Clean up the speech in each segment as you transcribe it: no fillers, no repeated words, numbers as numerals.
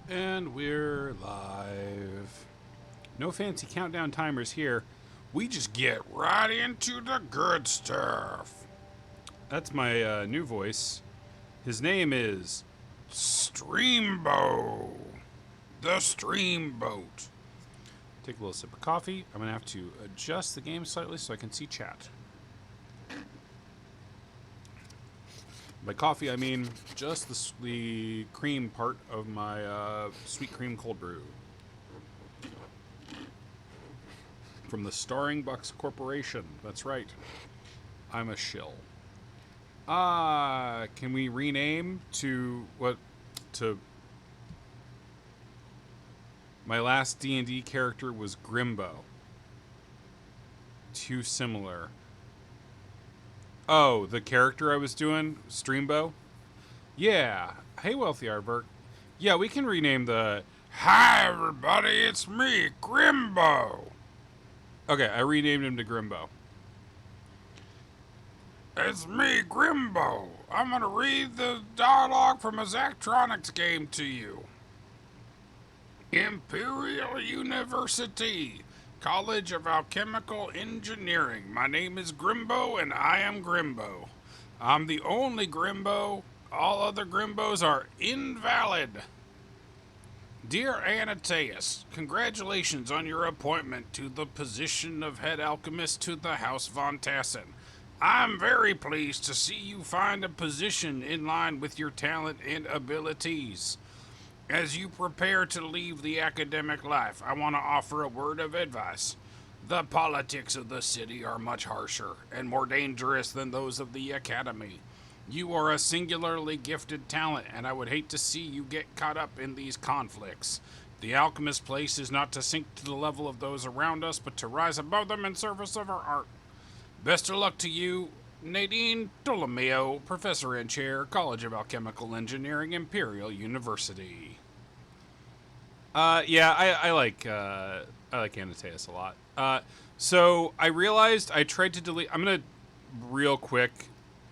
And we're live. No fancy countdown timers here. We just get right into the good stuff. That's my new voice. His name is Streambo. The Streamboat. Take a little sip of coffee. I'm going to have to adjust the game slightly so I can see chat. By coffee, I mean just the cream part of my sweet cream cold brew. From the Starring Bucks Corporation. That's right. I'm a shill. Can we rename to what? To my last D&D character was Grimbo. Too similar. Oh, the character I was doing, Streambo? Yeah. Hey, Wealthy Aardvark. Yeah, we can rename the... Hi, everybody, it's me, Grimbo. Okay, I renamed him to Grimbo. It's me, Grimbo. I'm gonna read the dialogue from a Zachtronics game to you. Imperial University, College of Alchemical Engineering. My name is Grimbo, and I am Grimbo. I'm the only Grimbo. All other Grimbos are invalid. Dear Anataeus, congratulations on your appointment to the position of head alchemist to the House von Tassen. I'm very pleased to see you find a position in line with your talent and abilities. As you prepare to leave the academic life, I want to offer a word of advice. The politics of the city are much harsher and more dangerous than those of the academy. You are a singularly gifted talent, and I would hate to see you get caught up in these conflicts. The alchemist's place is not to sink to the level of those around us, but to rise above them in service of our art. Best of luck to you, Nadine Ptolomeo, Professor and Chair, College of Alchemical Engineering, Imperial University. I like Anataeus a lot. So I realized I tried to delete. I'm gonna real quick.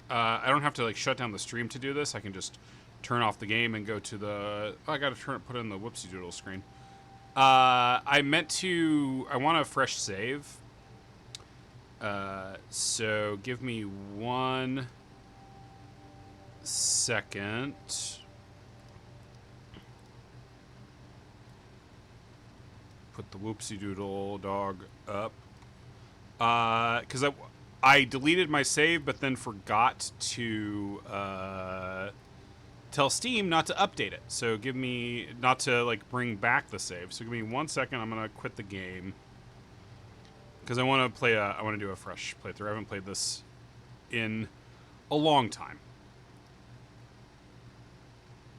I don't have to shut down the stream to do this. I can just turn off the game and go to the. Oh, I gotta put in the whoopsie doodle screen. I want a fresh save. So give me 1 second. Put the whoopsie doodle dog up. Because I deleted my save, but then forgot to tell Steam not to update it. So give me not to bring back the save. So give me 1 second. I'm gonna quit the game because I want to do a fresh playthrough. I haven't played this in a long time.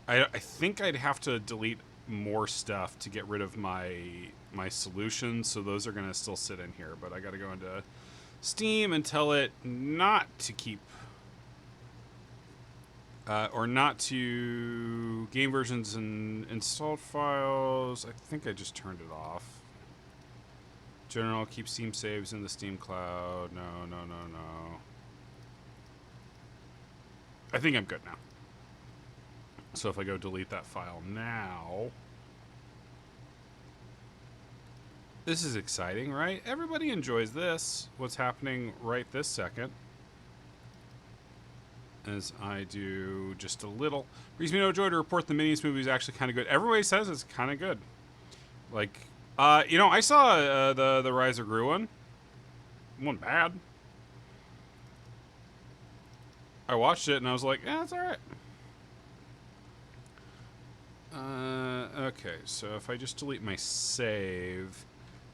I think I'd have to delete more stuff to get rid of my solutions. So those are gonna still sit in here, but I got to go into Steam and tell it not to keep or not to game versions and installed files. I think I just turned it off. General, keep Steam saves in the Steam cloud. No. I think I'm good now. So if I go delete that file now. This is exciting, right? Everybody enjoys this. What's happening right this second. As I do just a little. Brings me no joy to report the Minions movie is actually kind of good. Everybody says it's kind of good. I saw the Rise of Gru one. It wasn't bad. I watched it and I was like, it's alright. Okay, so if I just delete my save,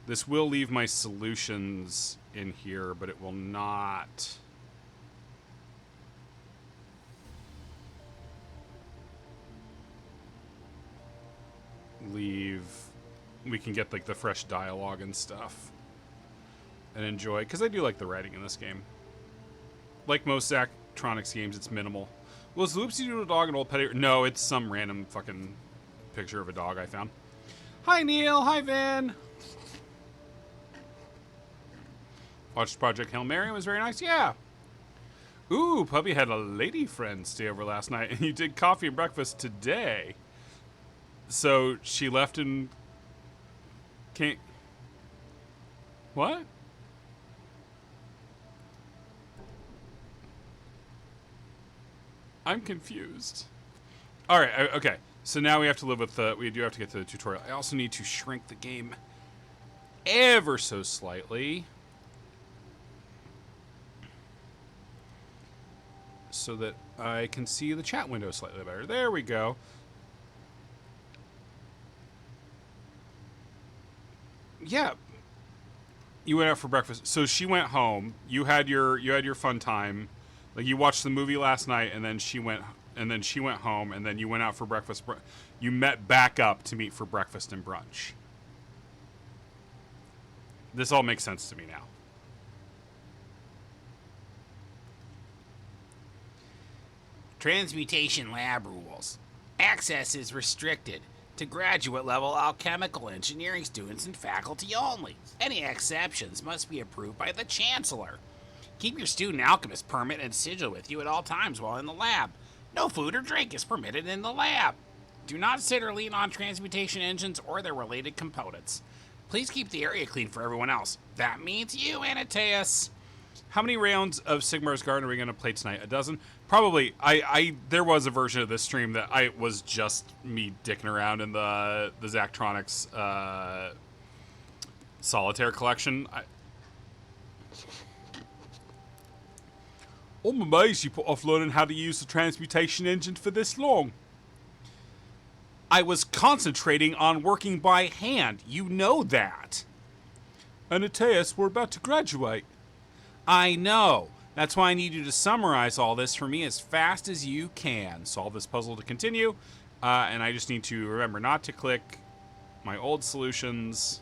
this will leave my solutions in here, but it will not leave. We can get the fresh dialogue and stuff and enjoy, because I do like the writing in this game. Like most Zachtronics games, it's minimal. Was the Whoopsie Doodle dog an old pet? No, it's some random fucking picture of a dog I found. Hi, Neil. Hi, Vin. Watched Project Hail Mary. It was very nice. Yeah. Ooh, Puppy had a lady friend stay over last night, and you did coffee and breakfast today. So she left and can't. What? I'm confused. All right. Okay. So now we have to live with the. We do have to get to the tutorial. I also need to shrink the game ever so slightly so that I can see the chat window slightly better. There we go. Yeah. You went out for breakfast. So she went home. You had your fun time. Like you watched the movie last night and then she went home and then you went out for breakfast. You met back up to meet for breakfast and brunch. This all makes sense to me now. Transmutation lab rules. Access is restricted to graduate level alchemical engineering students and faculty only. Any exceptions must be approved by the chancellor. Keep your student alchemist permit and sigil with you at all times while in the lab. No food or drink is permitted in the lab. Do not sit or lean on transmutation engines or their related components. Please keep the area clean for everyone else. That means you, Anataeus. How many rounds of Sigmar's Garden are we going to play tonight? A dozen? Probably. There was a version of this stream that I was just me dicking around in the Zachtronics solitaire collection. I'm amazed you put off learning how to use the transmutation engine for this long. I was concentrating on working by hand. You know that. Anataeus, we're about to graduate. I know. That's why I need you to summarize all this for me as fast as you can. Solve this puzzle to continue. And I just need to remember not to click my old solutions,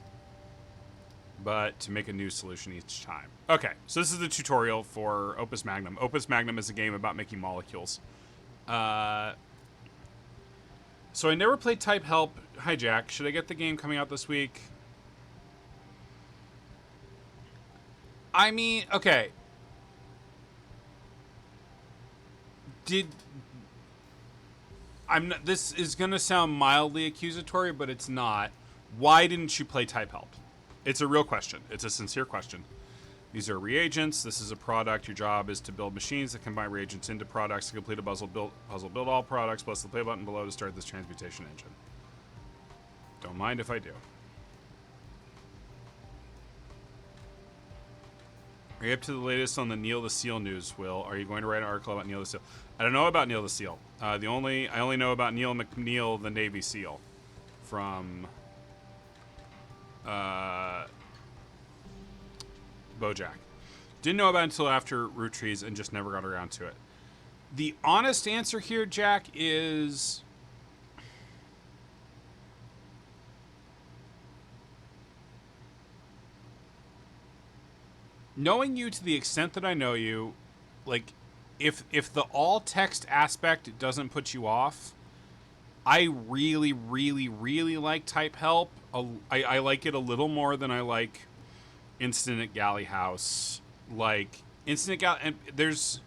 but to make a new solution each time. Okay, so this is the tutorial for Opus Magnum. Opus Magnum is a game about making molecules. So I never played Type Help. Hi, Jack. Should I get the game coming out this week? I mean, okay. This is going to sound mildly accusatory, but it's not. Why didn't you play Type Help? It's a real question. It's a sincere question. These are reagents. This is a product. Your job is to build machines that combine reagents into products to complete a puzzle. Build all products. Plus the play button below to start this transmutation engine. Don't mind if I do. Are you up to the latest on the Neil the Seal news, Will? Are you going to write an article about Neil the Seal? I don't know about Neil the Seal. I only know about Neil McNeil, the Navy SEAL, from BoJack. Didn't know about it until after Root Trees and just never got around to it. The honest answer here, Jack, is knowing you to the extent that I know you, like, if the all text aspect doesn't put you off, I really, really, really like Type Help. I like it a little more than I like Instant at Galley House. Like Instant at Galley, and there's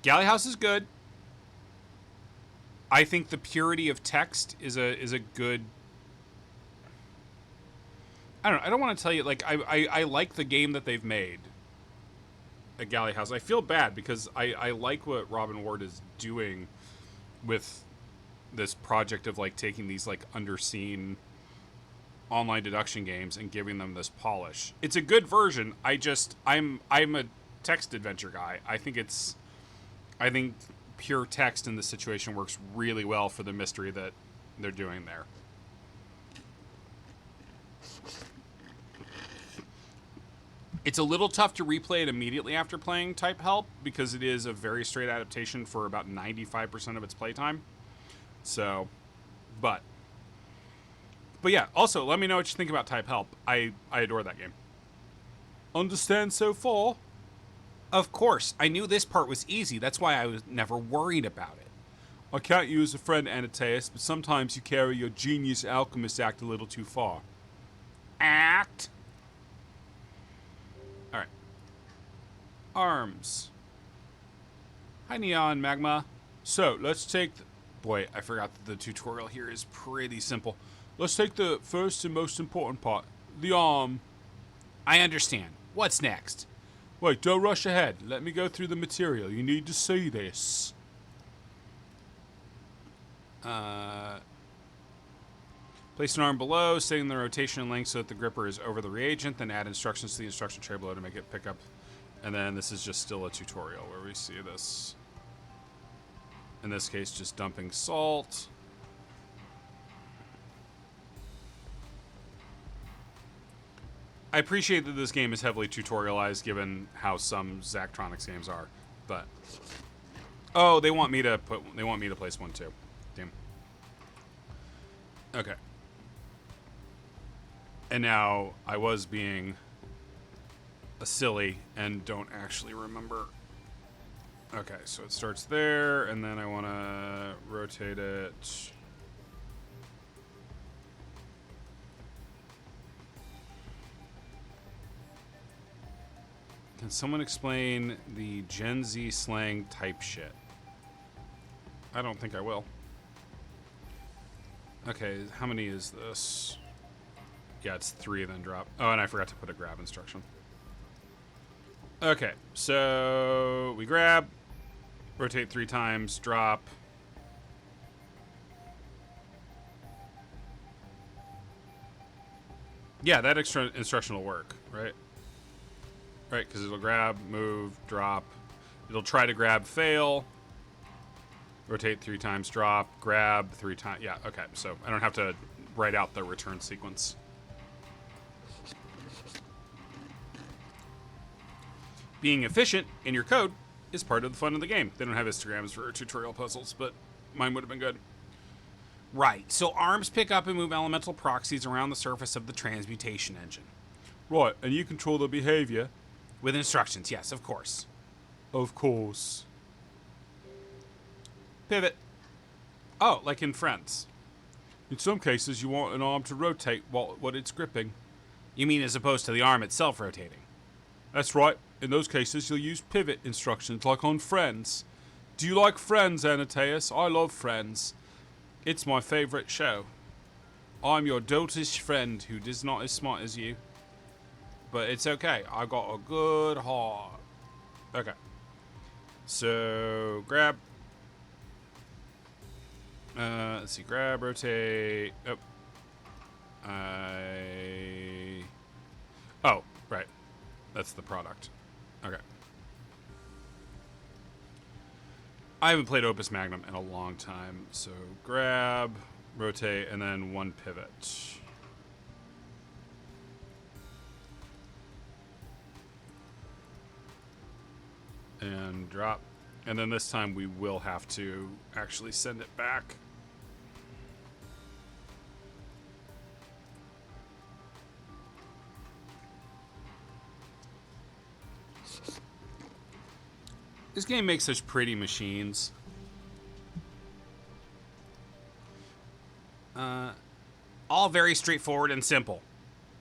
Galley House is good. I think the purity of text is a good. I don't want to tell you, like, I like the game that they've made at Galley House. I feel bad because I like what Robin Ward is doing with this project of, like, taking these, like, underseen online deduction games and giving them this polish. It's a good version. I'm a text adventure guy. I think pure text in this situation works really well for the mystery that they're doing there. It's a little tough to replay it immediately after playing Type Help because it is a very straight adaptation for about 95% of its playtime. So, but yeah, also, let me know what you think about Type Help. I adore that game. Understand so far? Of course, I knew this part was easy. That's why I was never worried about it. I count you as a friend, Anataeus, but sometimes you carry your genius alchemist act a little too far. Act? Alright. Arms. Hi, Neon Magma. So, let's take Boy, I forgot that the tutorial here is pretty simple. Let's take the first and most important part. The arm. I understand. What's next? Wait, don't rush ahead. Let me go through the material. You need to see this. Place an arm below, setting the rotation and length so that the gripper is over the reagent, then add instructions to the instruction tray below to make it pick up. And then this is just still a tutorial where we see this. In this case, just dumping salt. I appreciate that this game is heavily tutorialized given how some Zachtronics games are, but oh, they want me to place one too. Damn. Okay. And now I was being a silly and don't actually remember. Okay, so it starts there, and then I want to rotate it. Can someone explain the Gen Z slang type shit? I don't think I will. Okay, how many is this? Yeah, it's 3, then drop. Oh, and I forgot to put a grab instruction. Okay, so we grab, rotate 3 times, drop. Yeah, that extra instruction will work, right? Right, because it'll grab, move, drop. It'll try to grab, fail. Rotate 3 times, drop, grab 3 times. Yeah, okay, so I don't have to write out the return sequence. Being efficient in your code is part of the fun of the game. They don't have histograms for tutorial puzzles, but mine would have been good. Right, so arms pick up and move elemental proxies around the surface of the transmutation engine. Right, and you control the behavior. With instructions, yes, of course. Of course. Pivot. Oh, like in Friends. In some cases, you want an arm to rotate while it's gripping. You mean as opposed to the arm itself rotating? That's right. In those cases, you'll use pivot instructions like on Friends. Do you like Friends, Anateus? I love Friends. It's my favorite show. I'm your dotish friend who is not as smart as you. But it's okay. I got a good heart. Okay. So, grab. Let's see. Grab, rotate. Oh, right. That's the product. Okay. I haven't played Opus Magnum in a long time. So, grab, rotate, and then 1 pivot. And drop. And then this time we will have to actually send it back. This game makes such pretty machines. All very straightforward and simple.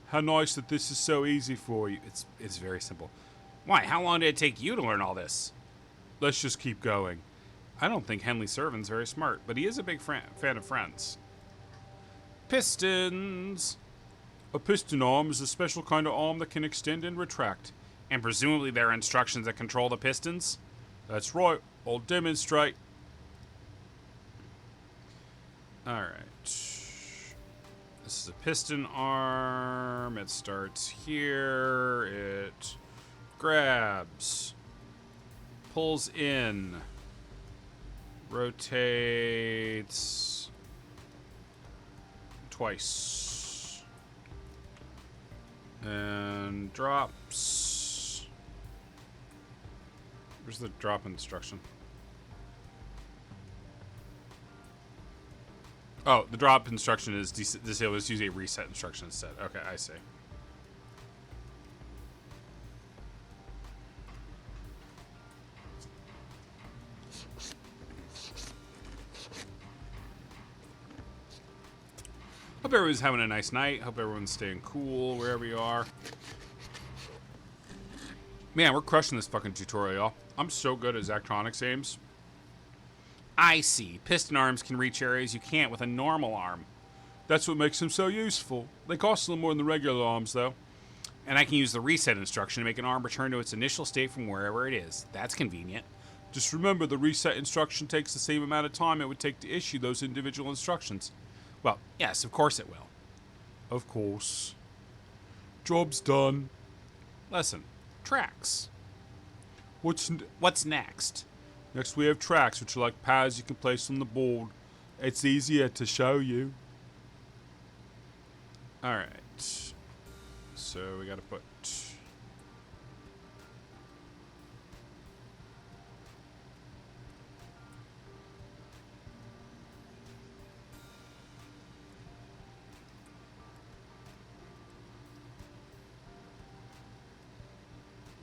How nice that this is so easy for you. It's very simple. Why, how long did it take you to learn all this? Let's just keep going. I don't think Henley Servan's very smart, but he is a big fan of Friends. Pistons. A piston arm is a special kind of arm that can extend and retract. And presumably there are instructions that control the pistons? That's right. I'll demonstrate. Alright. This is a piston arm. It starts here. It grabs. Pulls in. Rotates. Twice. And drops. Where's the drop instruction? Oh, the drop instruction is disabled. Let's use a reset instruction instead. Okay, I see. Hope everyone's having a nice night. Hope everyone's staying cool wherever you are. Man, we're crushing this fucking tutorial, y'all. I'm so good at Zachtronics games. I see. Piston arms can reach areas you can't with a normal arm. That's what makes them so useful. They cost a little more than the regular arms, though. And I can use the reset instruction to make an arm return to its initial state from wherever it is. That's convenient. Just remember, the reset instruction takes the same amount of time it would take to issue those individual instructions. Well, yes, of course it will. Of course. Job's done. Listen, tracks. What's next? Next we have tracks, which are like pads you can place on the board. It's easier to show you. Alright. So we gotta put...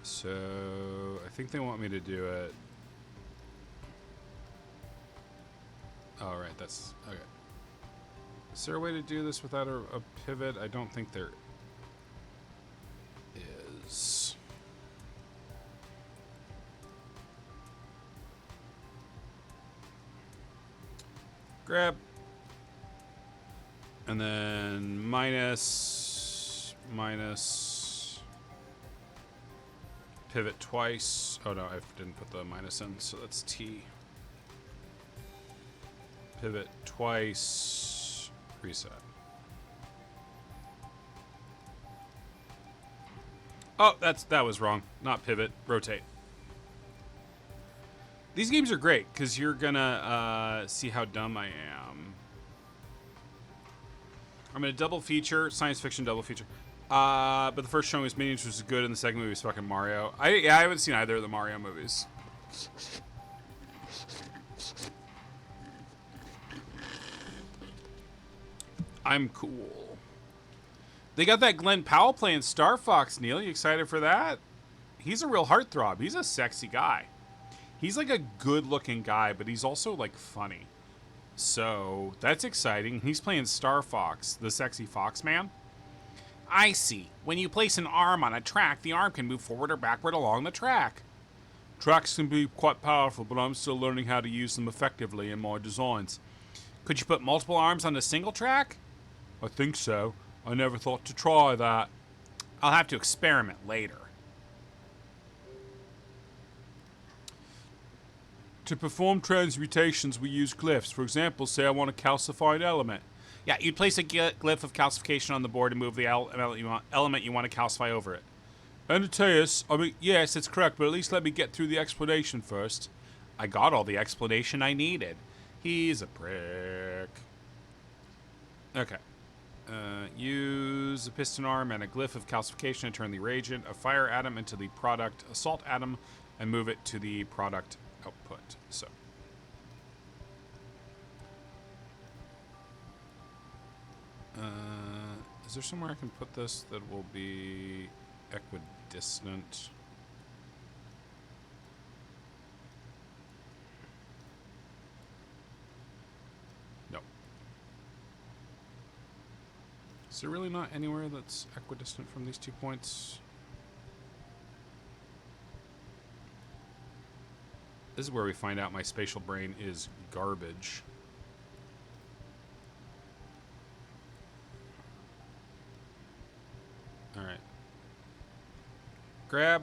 So, I think they want me to do it. Oh, right, that's... Okay. Is there a way to do this without a pivot? I don't think there is. Grab. And then minus, pivot twice. Oh no, I didn't put the minus in, so that's T. Pivot twice, reset. Oh, that was wrong. Not pivot, rotate. These games are great because you're gonna see how dumb I am. I'm gonna double feature, science fiction double feature. But the first showing was Minions, which was good, and the second movie was fucking Mario. I haven't seen either of the Mario movies. I'm cool. They got that Glenn Powell playing Star Fox, Neil. You excited for that? He's a real heartthrob. He's a sexy guy. He's like a good-looking guy, but he's also, like, funny. So, that's exciting. He's playing Star Fox, the sexy fox man. I see. When you place an arm on a track, the arm can move forward or backward along the track. Tracks can be quite powerful, but I'm still learning how to use them effectively in my designs. Could you put multiple arms on a single track? I think so. I never thought to try that. I'll have to experiment later. To perform transmutations, we use glyphs. For example, say I want a calcified element. Yeah, you'd place a glyph of calcification on the board and move the element you want to calcify over it. Antaeus, yes, it's correct, but at least let me get through the explanation first. I got all the explanation I needed. He's a prick. Okay. Use a piston arm and a glyph of calcification to turn the reagent, a fire atom into the product, a salt atom, and move it to the product output. So. Is there somewhere I can put this that will be equidistant? No. Is there really not anywhere that's equidistant from these 2 points? This is where we find out my spatial brain is garbage. Alright. Grab.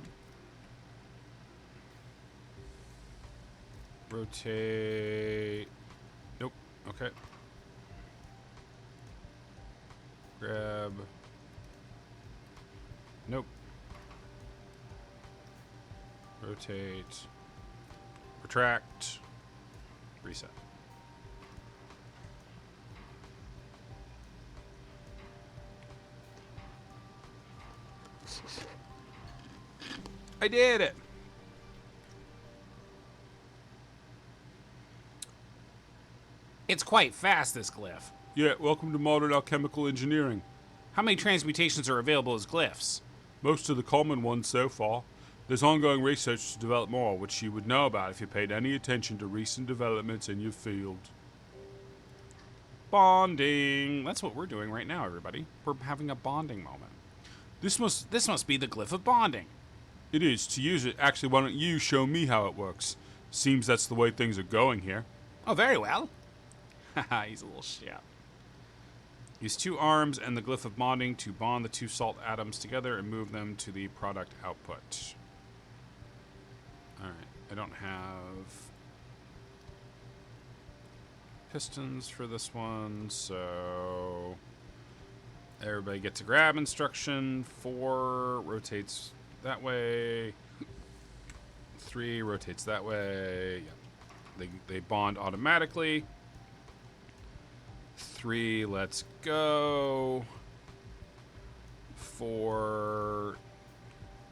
Rotate. Nope. Okay. Grab. Nope. Rotate. Retract. Reset. I did it! It's quite fast, this glyph. Yeah, welcome to modern alchemical engineering. How many transmutations are available as glyphs? Most of the common ones so far. There's ongoing research to develop more, which you would know about if you paid any attention to recent developments in your field. Bonding. That's what we're doing right now, everybody. We're having a bonding moment. This must be the glyph of bonding. It is. To use it, actually, why don't you show me how it works? Seems that's the way things are going here. Oh, very well. Haha, he's a little shit. Use 2 arms and the glyph of bonding to bond the 2 salt atoms together and move them to the product output. Alright, I don't have pistons for this one, so everybody gets a grab instruction. 4 rotates that way. 3 rotates that way. Yep. They bond automatically. 3, let's go. 4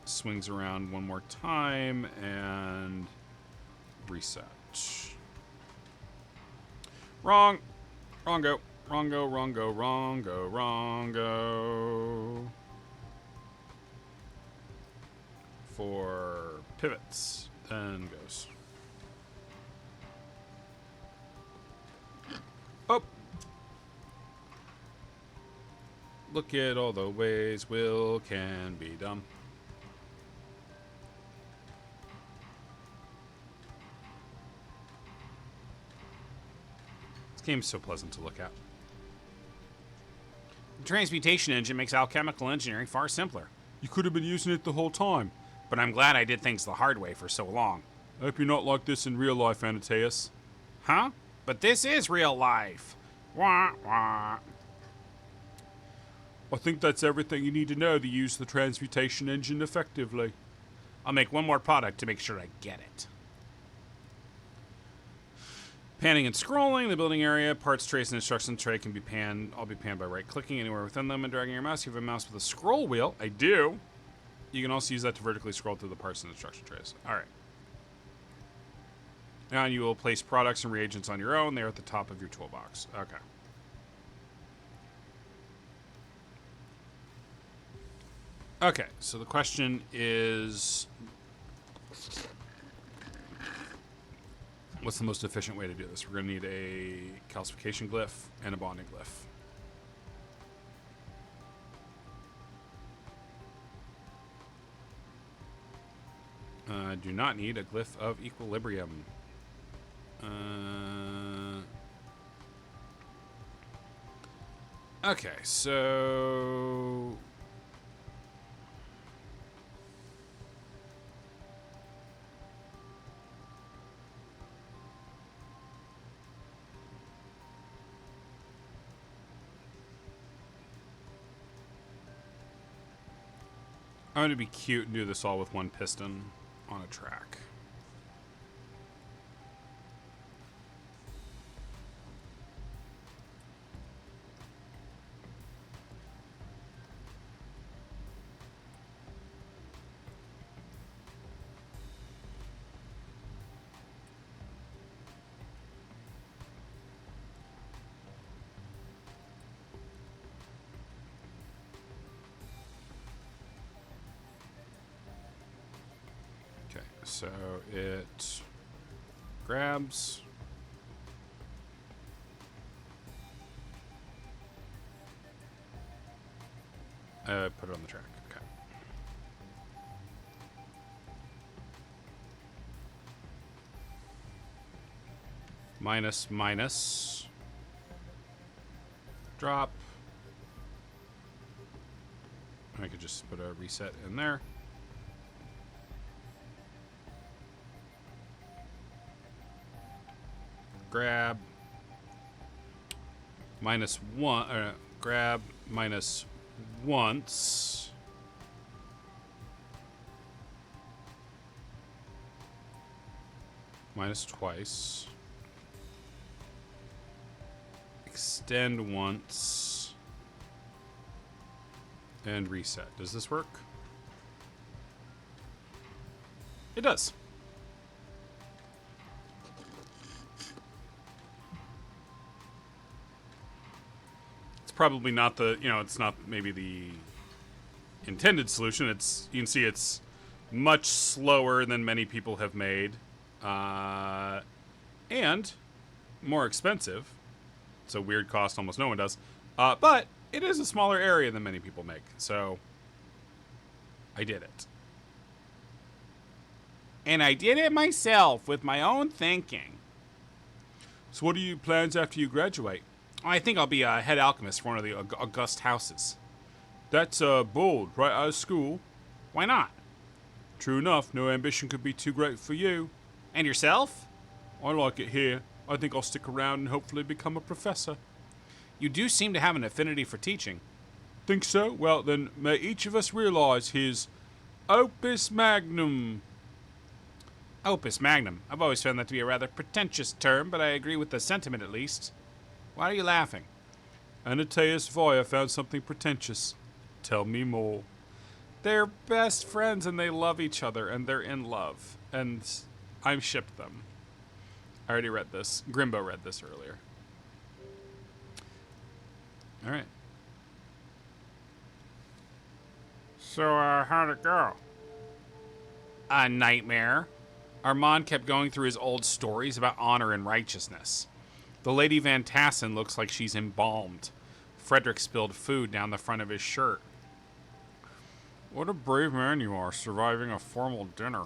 swings around one more time and reset. Wrong. Wrong go. Wrong go, wrong go, wrong go, wrong go. 4 pivots. Then goes. Oh. Look at all the ways will can be done. This game's so pleasant to look at. The transmutation engine makes alchemical engineering far simpler. You could have been using it the whole time. But I'm glad I did things the hard way for so long. I hope you're not like this in real life, Anataeus. Huh? But this is real life. Wah, wah. I think that's everything you need to know to use the transmutation engine effectively. I'll make one more product to make sure I get it. Panning and scrolling, the building area, parts trace and instruction tray can be panned. All be panned by right-clicking anywhere within them and dragging your mouse. You have a mouse with a scroll wheel. I do. You can also use that to vertically scroll through the parts and instruction trays. All right. Now you will place products and reagents on your own. They're at the top of your toolbox. Okay. Okay, so the question is, what's the most efficient way to do this? We're going to need a calcification glyph and a bonding glyph. Do not need a glyph of equilibrium. Okay, so I'm going to be cute and do this all with one piston on a track. So it grabs. Put it on the track. Okay. Minus, minus. Drop. I could just put a reset in there. Grab minus one, grab minus once, minus twice, extend once, and reset. Does this work? It does. Probably not the, it's not maybe the intended solution. You can see it's much slower than many people have made, and more expensive. It's a weird cost almost no one does, but it is a smaller area than many people make, so I did it. And I did it myself with my own thinking. So what are your plans after you graduate? I think I'll be a head alchemist for one of the august houses. That's bold, right out of school. Why not? True enough, no ambition could be too great for you. And yourself? I like it here. I think I'll stick around and hopefully become a professor. You do seem to have an affinity for teaching. Think so? Well, then may each of us realize his opus magnum. Opus magnum. I've always found that to be a rather pretentious term, but I agree with the sentiment at least. Why are you laughing? Anateus Voya found something pretentious. Tell me more. They're best friends and they love each other and they're in love. And I've shipped them. I already read this. Grimbo read this earlier. Alright. So, how'd it go? A nightmare. Armand kept going through his old stories about honor and righteousness. The Lady Van Tassen looks like she's embalmed. Frederick spilled food down the front of his shirt. What a brave man you are, surviving a formal dinner.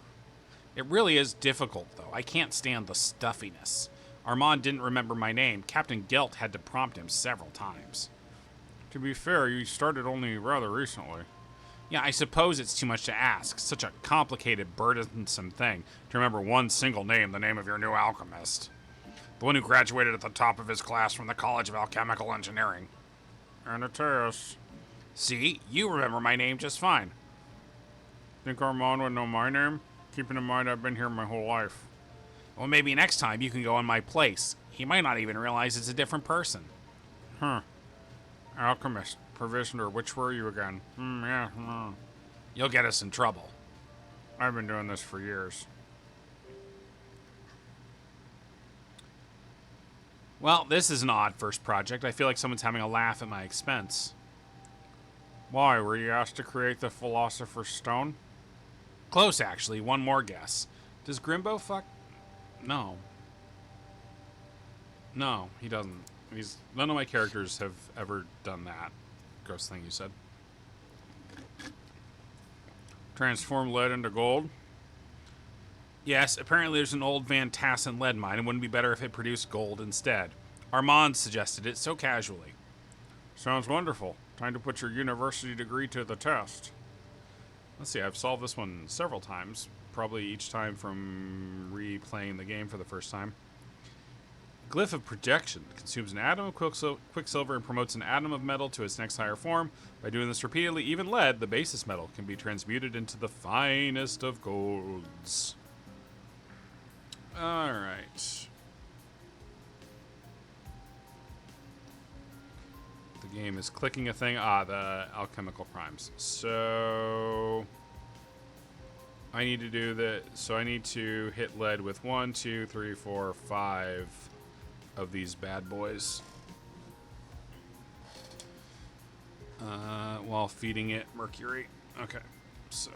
It really is difficult, though. I can't stand the stuffiness. Armand didn't remember my name. Captain Gelt had to prompt him several times. To be fair, you started only rather recently. Yeah, I suppose it's too much to ask. Such a complicated, burdensome thing to remember one single name, the name of your new alchemist. The one who graduated at the top of his class from the College of Alchemical Engineering. Anateus. See, you remember my name just fine. Think Armand would know my name? Keeping in mind I've been here my whole life. Well, maybe next time you can go in my place. He might not even realize it's a different person. Alchemist, provisioner, which were you again? Yeah. You'll get us in trouble. I've been doing this for years. Well, this is an odd first project. I feel like someone's having a laugh at my expense. Why, were you asked to create the Philosopher's Stone? Close, actually. One more guess. Does Grimbo fuck? No. No, he doesn't. None of my characters have ever done that. Gross thing you said. Transform lead into gold? Yes, apparently there's an old Van Tassen lead mine. It wouldn't be better if it produced gold instead. Armand suggested it so casually. Sounds wonderful. Time to put your university degree to the test. Let's see, I've solved this one several times. Probably each time from replaying the game for the first time. Glyph of Projection consumes an atom of quicksilver and promotes an atom of metal to its next higher form. By doing this repeatedly, even lead, the basis metal, can be transmuted into the finest of golds. Alright. The game is clicking a thing. The alchemical primes. So I need to do that. So I need to hit lead with 1, 2, 3, 4, 5 of these bad boys. While feeding it mercury. Okay, so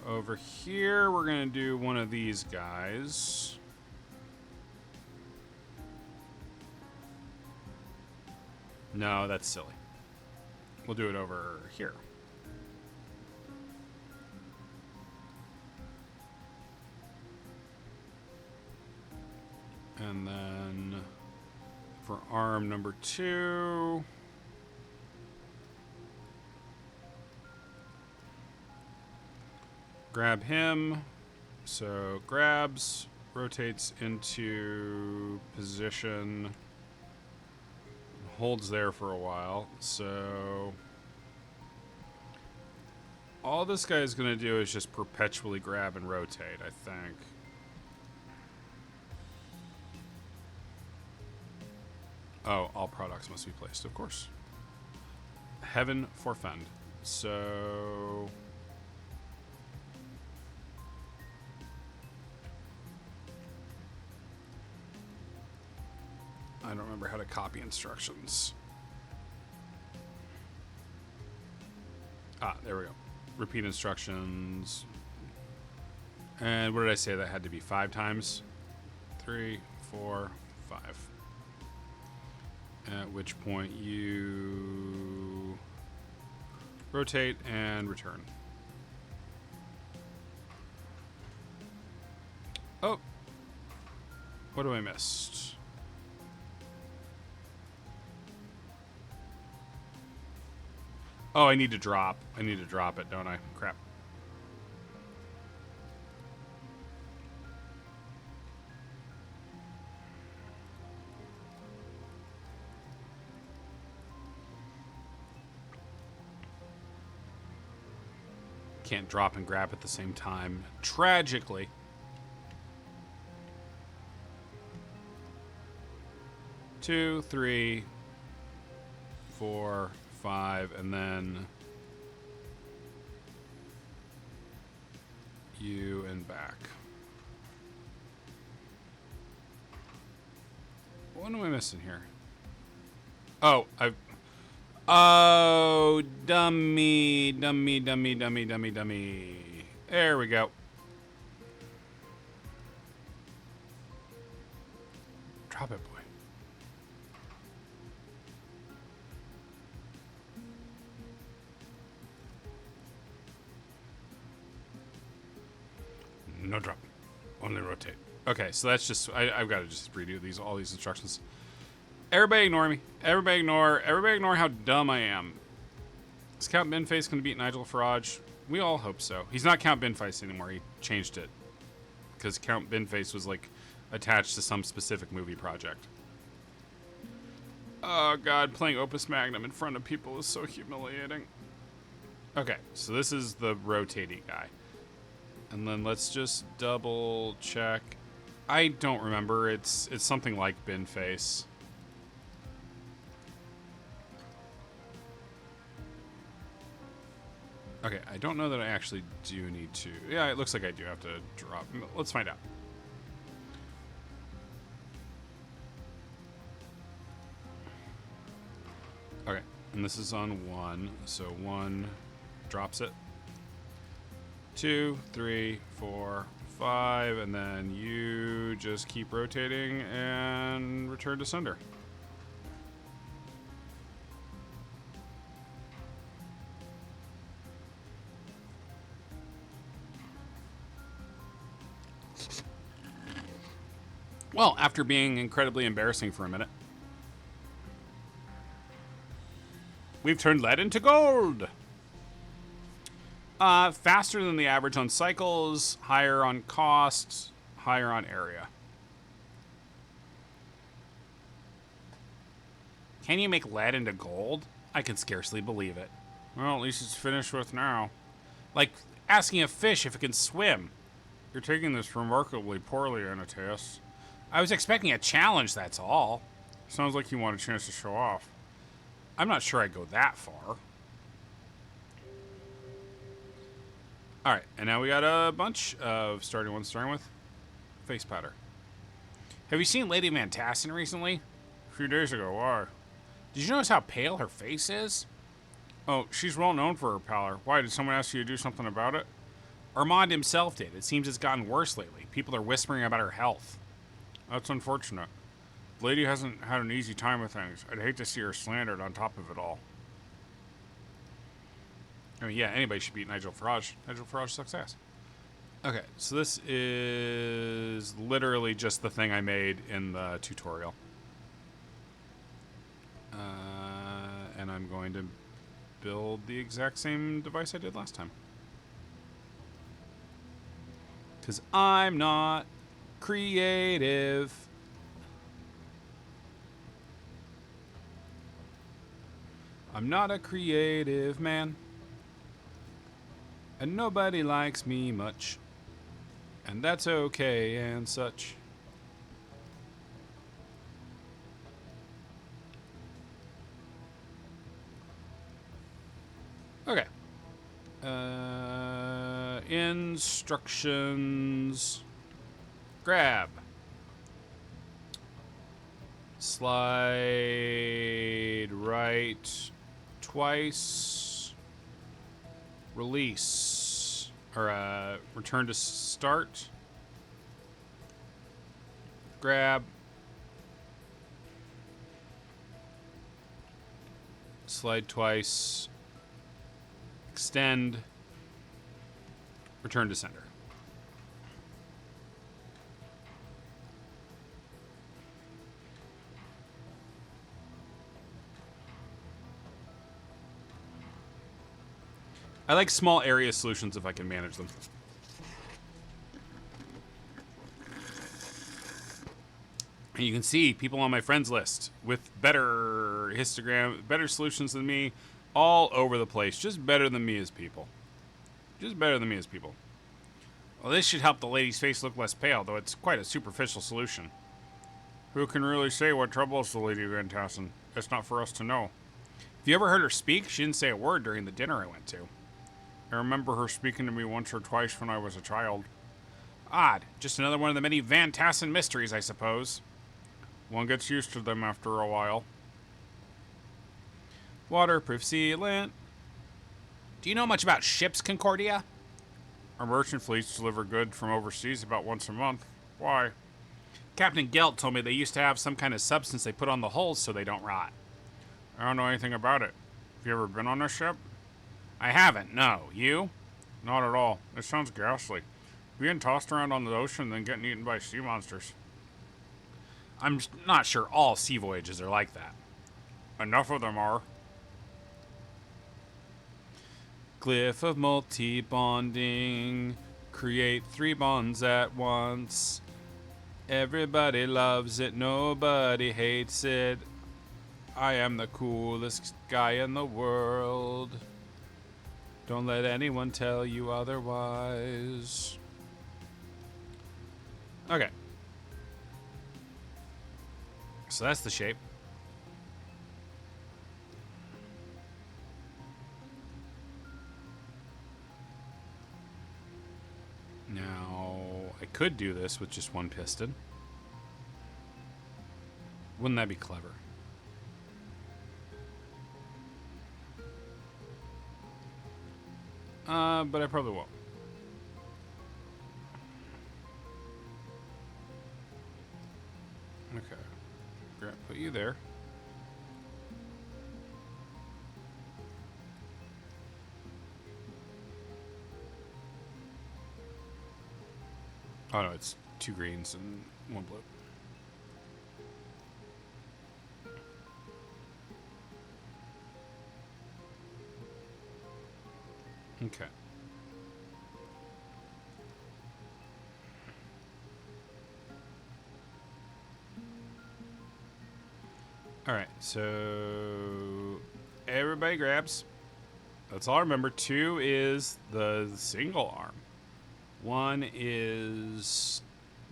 over here we're gonna do one of these guys. No, that's silly. We'll do it over here. And then for arm number 2, grab him. So grabs, rotates into position, holds there for a while. So all this guy is going to do is just perpetually grab and rotate, I think. Oh, all products must be placed, of course. Heaven forfend. So I don't remember how to copy instructions. There we go. Repeat instructions. And what did I say? That had to be 5 times? 3, 4, 5. At which point you rotate and return. Oh. What do I missed? Oh, I need to drop. I need to drop it, don't I? Crap. Can't drop and grab at the same time. Tragically. Two, three, 4, 5, and then you and back. What am I missing here? Oh, oh, dummy. There we go. Drop it, boy. No drop. Only rotate. Okay, so that's just... I've got to just redo all these instructions. Everybody ignore me. Everybody ignore how dumb I am. Is Count Binface going to beat Nigel Farage? We all hope so. He's not Count Binface anymore. He changed it. Because Count Binface was, like, attached to some specific movie project. Oh, God. Playing Opus Magnum in front of people is so humiliating. Okay, so this is the rotating guy. And then let's just double check. I don't remember. It's something like Binface. Okay, I don't know that I actually do need to. Yeah, it looks like I do have to drop. Let's find out. Okay, and this is on 1. So 1 drops it. 2, 3, 4, 5, and then you just keep rotating and return to sender. Well, after being incredibly embarrassing for a minute, we've turned lead into gold! Faster than the average on cycles, higher on cost, higher on area. Can you make lead into gold? I can scarcely believe it. Well, at least it's finished with now. Like asking a fish if it can swim. You're taking this remarkably poorly, Annotaeus. I was expecting a challenge, that's all. Sounds like you want a chance to show off. I'm not sure I'd go that far. Alright, and now we got a bunch of starting with face powder. Have you seen Lady Mantassin recently? A few days ago, why? Did you notice how pale her face is? Oh, she's well known for her pallor. Why, did someone ask you to do something about it? Armand himself did. It seems it's gotten worse lately. People are whispering about her health. That's unfortunate. The lady hasn't had an easy time with things. I'd hate to see her slandered on top of it all. I mean, yeah, anybody should beat Nigel Farage. Nigel Farage sucks ass. Okay, so this is literally just the thing I made in the tutorial. And I'm going to build the exact same device I did last time. Because I'm not creative. I'm not a creative man. And nobody likes me much. And that's okay and such. Okay. Instructions. Grab. Slide right twice. Release. Or return to start. Grab. Slide twice. Extend. Return to sender. I like small area solutions if I can manage them. And you can see people on my friends list with better histogram, better solutions than me, all over the place. Just better than me as people. Just better than me as people. Well, this should help the lady's face look less pale, though it's quite a superficial solution. Who can really say what troubles the Lady Van Tassen? It's not for us to know. Have you ever heard her speak? She didn't say a word during the dinner I went to. I remember her speaking to me once or twice when I was a child. Odd. Just another one of the many Van Tassen mysteries, I suppose. One gets used to them after a while. Waterproof sealant. Do you know much about ships, Concordia? Our merchant fleets deliver goods from overseas about once a month. Why? Captain Gelt told me they used to have some kind of substance they put on the hulls so they don't rot. I don't know anything about it. Have you ever been on a ship? I haven't, no. You? Not at all. It sounds ghastly. Being tossed around on the ocean and then getting eaten by sea monsters. I'm not sure all sea voyages are like that. Enough of them are. Glyph of multi-bonding. Create 3 bonds at once. Everybody loves it, nobody hates it. I am the coolest guy in the world. Don't let anyone tell you otherwise. Okay. So that's the shape. Now, I could do this with just one piston. Wouldn't that be clever? But I probably won't. Okay. Put you there. Oh no, it's 2 greens and 1 blue. Okay. All right, so everybody grabs. That's all I remember. 2 is the single arm. 1 is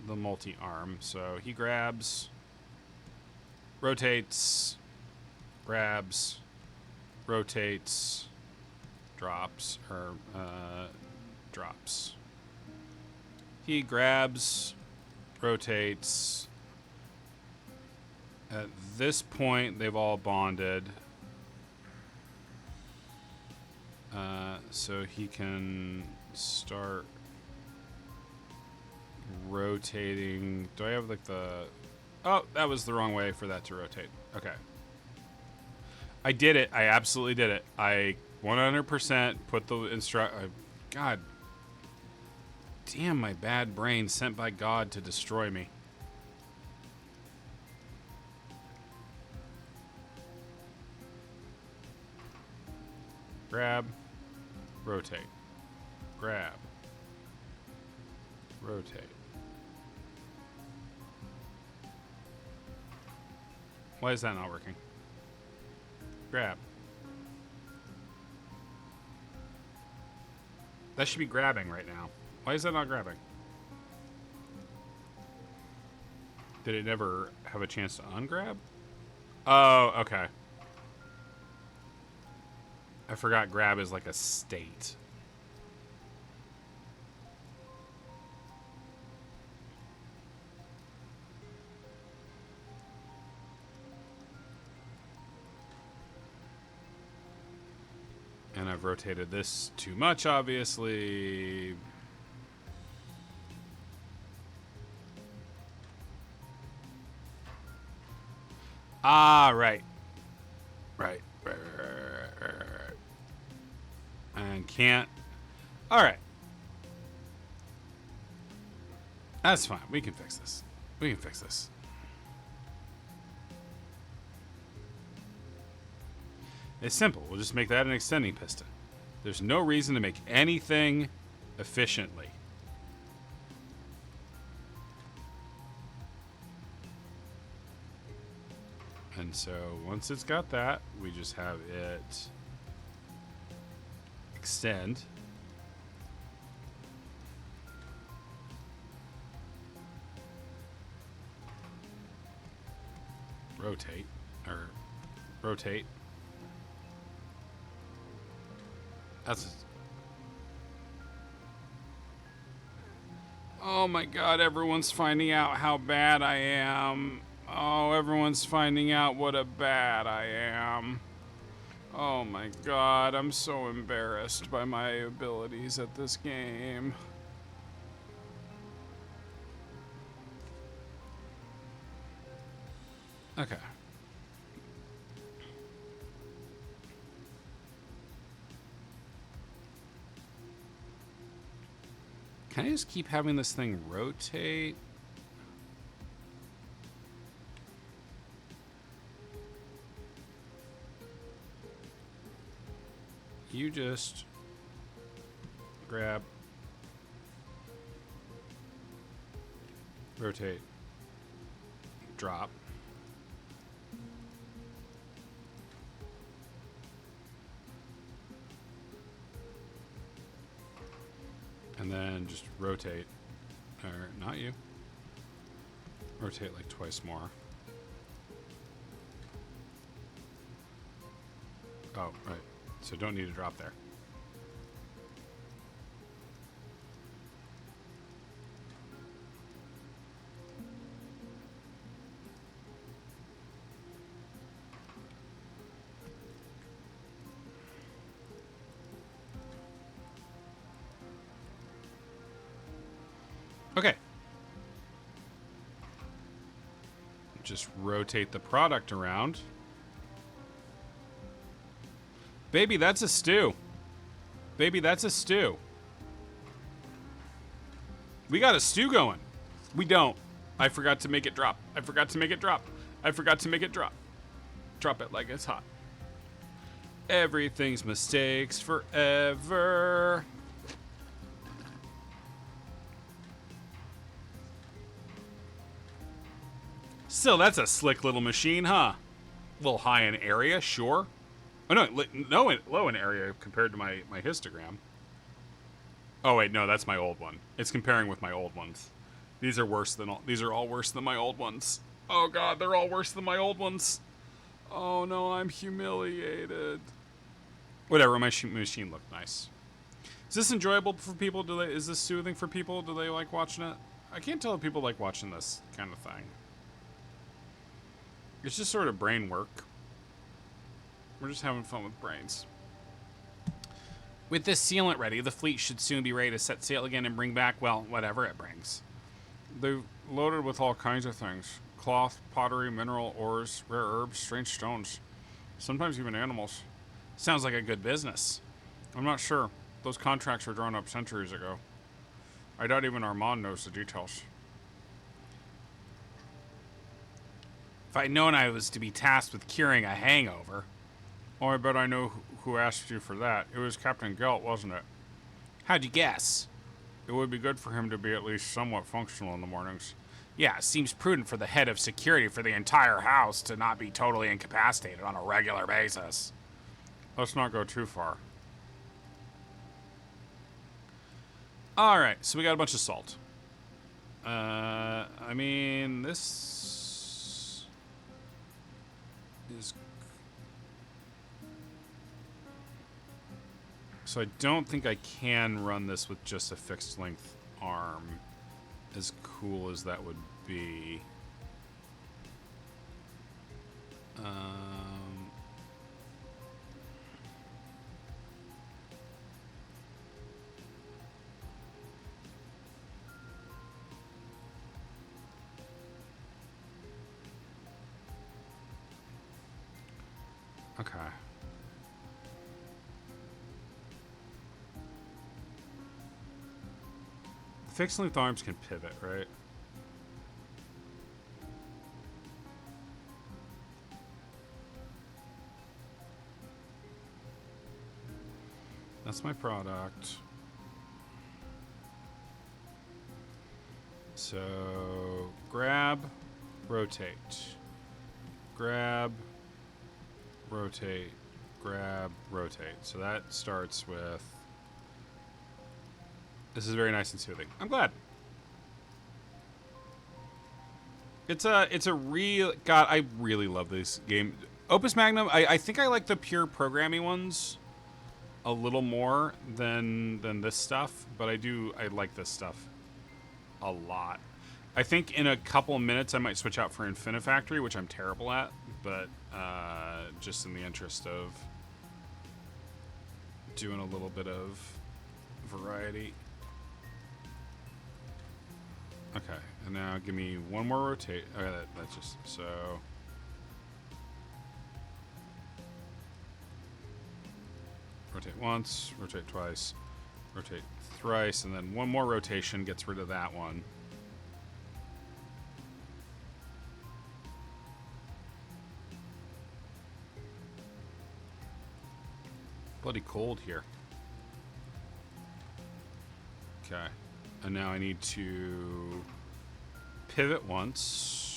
the multi-arm. So he grabs, rotates, grabs, rotates, drops, or drops. He grabs, rotates. At this point, they've all bonded. So he can start rotating. Do I have like the... Oh, that was the wrong way for that to rotate. Okay. I did it. I absolutely did it. I 100% put the God. Damn, my bad brain sent by God to destroy me. Grab, rotate, grab, rotate. Why is that not working? Grab. That should be grabbing right now. Why is that not grabbing? Did it never have a chance to ungrab? Oh, okay. I forgot grab is like a state. And I've rotated this too much, obviously. Ah, right. Right. And can't. All right. That's fine. We can fix this. We can fix this. It's simple. We'll just make that an extending piston. There's no reason to make anything efficiently. And so once it's got that, we just have it extend. Rotate. Or rotate. That's... Oh my god, everyone's finding out how bad I am. Oh, everyone's finding out what a bad I am. Oh my god, I'm so embarrassed by my abilities at this game. Okay. Can I just keep having this thing rotate? You just grab, rotate, drop. And then just rotate, or not you, rotate like twice more. Oh, right. So don't need to drop there. Okay. Just rotate the product around. Baby, that's a stew. Baby, that's a stew. We got a stew going. We don't. I forgot to make it drop. I forgot to make it drop. I forgot to make it drop. Drop it like it's hot. Everything's mistakes forever. Still, that's a slick little machine, huh? A little high in area, sure. Oh, no, low in area compared to my histogram. Oh, wait, no, that's my old one. It's comparing with my old ones. These are worse than all. These are all worse than my old ones. Oh, God, they're all worse than my old ones. Oh, no, I'm humiliated. Whatever, my machine looked nice. Is this enjoyable for people? Is this soothing for people? Do they like watching it? I can't tell if people like watching this kind of thing. It's just sort of brain work. We're just having fun with brains. With this sealant ready, the fleet should soon be ready to set sail again and bring back, well, whatever it brings. They've loaded with all kinds of things. Cloth, pottery, mineral ores, rare herbs, strange stones. Sometimes even animals. Sounds like a good business. I'm not sure. Those contracts were drawn up centuries ago. I doubt even Armand knows the details. If I'd known I was to be tasked with curing a hangover... Oh, I bet I know who asked you for that. It was Captain Gelt, wasn't it? How'd you guess? It would be good for him to be at least somewhat functional in the mornings. Yeah, it seems prudent for the head of security for the entire house to not be totally incapacitated on a regular basis. Let's not go too far. Alright, so we got a bunch of salt. I mean, this is... So I don't think I can run this with just a fixed length arm, as cool as that would be. Okay. Fixed length arms can pivot, right? That's my product. So grab, rotate, grab, rotate, grab, rotate. So that starts with. This is very nice and soothing. I'm glad. It's a real God. I really love this game. Opus Magnum. I think I like the pure programming ones a little more than this stuff, but I like this stuff a lot. I think in a couple of minutes I might switch out for Infinifactory, which I'm terrible at, but just in the interest of doing a little bit of variety. Okay, and now give me one more rotate. Okay, that's just so. Rotate once, rotate twice, rotate thrice, and then one more rotation gets rid of that one. Bloody cold here. Okay. And now I need to pivot once.